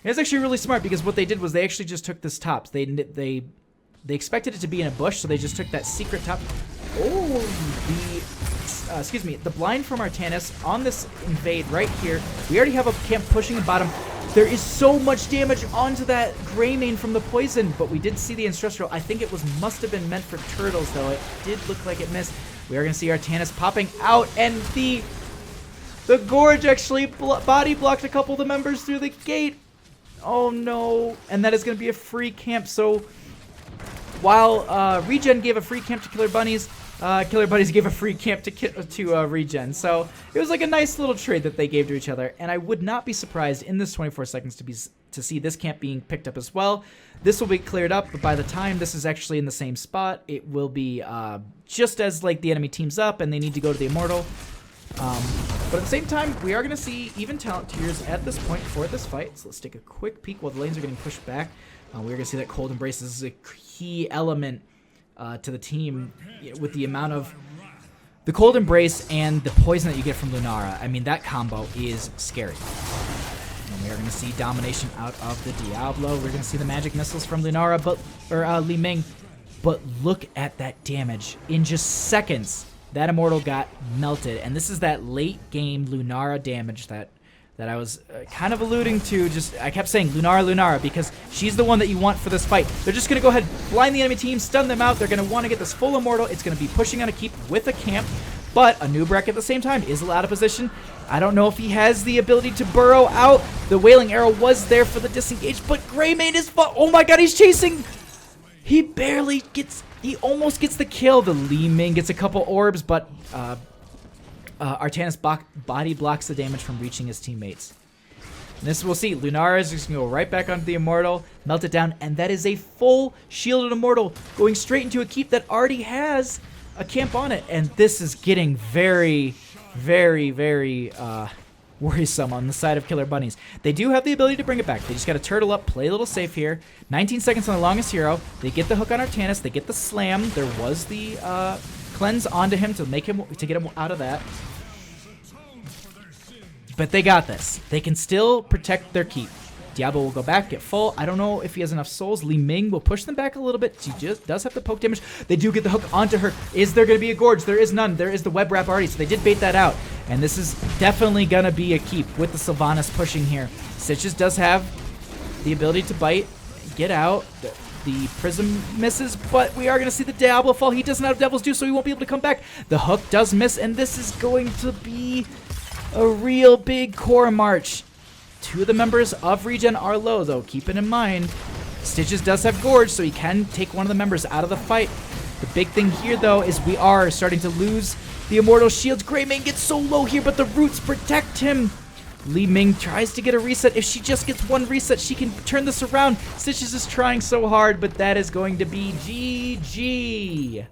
And it's actually really smart because what they did was they actually just took this top. They expected it to be in a bush, so they just took that secret top. Oh, the blind from Artanis on this invade right here. We already have a camp pushing the bottom. There is so much damage onto that Greymane from the poison, but we did see the Ancestral. I think it must have been meant for turtles, though. It did look like it missed. We are going to see Artanis popping out, and the Gorge actually body blocked a couple of the members through the gate. Oh no, and that is going to be a free camp. So while ReGen gave a free camp to Killer Bunnies, Killer Bunnies gave a free camp to ReGen. So it was like a nice little trade that they gave to each other, and I would not be surprised in this 24 seconds to see this camp being picked up as well. This will be cleared up, but by the time this is actually in the same spot, it will be just as like the enemy teams up and they need to go to the Immortal. But at the same time, we are going to see even talent tiers at this point for this fight. So let's take a quick peek while the lanes are getting pushed back. We're going to see that Cold Embrace is a key element to the team with the amount of the Cold Embrace and the poison that you get from Lunara. I mean, that combo is scary. And we are going to see domination out of the Diablo. We're going to see the magic missiles from Lunara, Li Ming. But look at that damage. In just seconds, that Immortal got melted. And this is that late game Lunara damage that I was kind of alluding to. I kept saying Lunara because she's the one that you want for this fight. They're just going to go ahead, blind the enemy team, stun them out. They're going to want to get this full Immortal. It's going to be pushing on a keep with a camp. But a Nubrak at the same time is out of position. I don't know if he has the ability to burrow out. The Wailing Arrow was there for the disengage, but Greymane is... Oh my god, he's chasing! He barely gets... He almost gets the kill. The Li Ming gets a couple orbs, but Artanis body blocks the damage from reaching his teammates. And this we'll see. Lunara is just going to go right back onto the Immortal, melt it down, and that is a full shielded Immortal going straight into a keep that already has a camp on it. And this is getting very, very, very worrisome on the side of Killer Bunnies. They do have the ability to bring it back. They just got to turtle up, play a little safe here. 19 seconds on the longest hero. They get the hook on Artanis. They get the slam. There was the cleanse onto him to get him out of that. But they got this. They can still protect their keep. Diablo will go back, get full. I don't know if he has enough souls. Li Ming will push them back a little bit. She just does have the poke damage. They do get the hook onto her. Is there going to be a Gorge? There is none. There is the web wrap already, so they did bait that out. And this is definitely going to be a keep with the Sylvanas pushing here. Stitches does have the ability to bite, get out. The Prism misses, but we are going to see the Diablo fall. He doesn't have Devil's Due, so he won't be able to come back. The hook does miss, and this is going to be a real big core march. Two of the members of ReGen are low, though. Keep it in mind. Stitches does have Gorge, so he can take one of the members out of the fight. The big thing here, though, is we are starting to lose the Immortal shields. Greymane gets so low here, but the roots protect him. Li Ming tries to get a reset. If she just gets one reset, she can turn this around. Stitches is trying so hard, but that is going to be GG.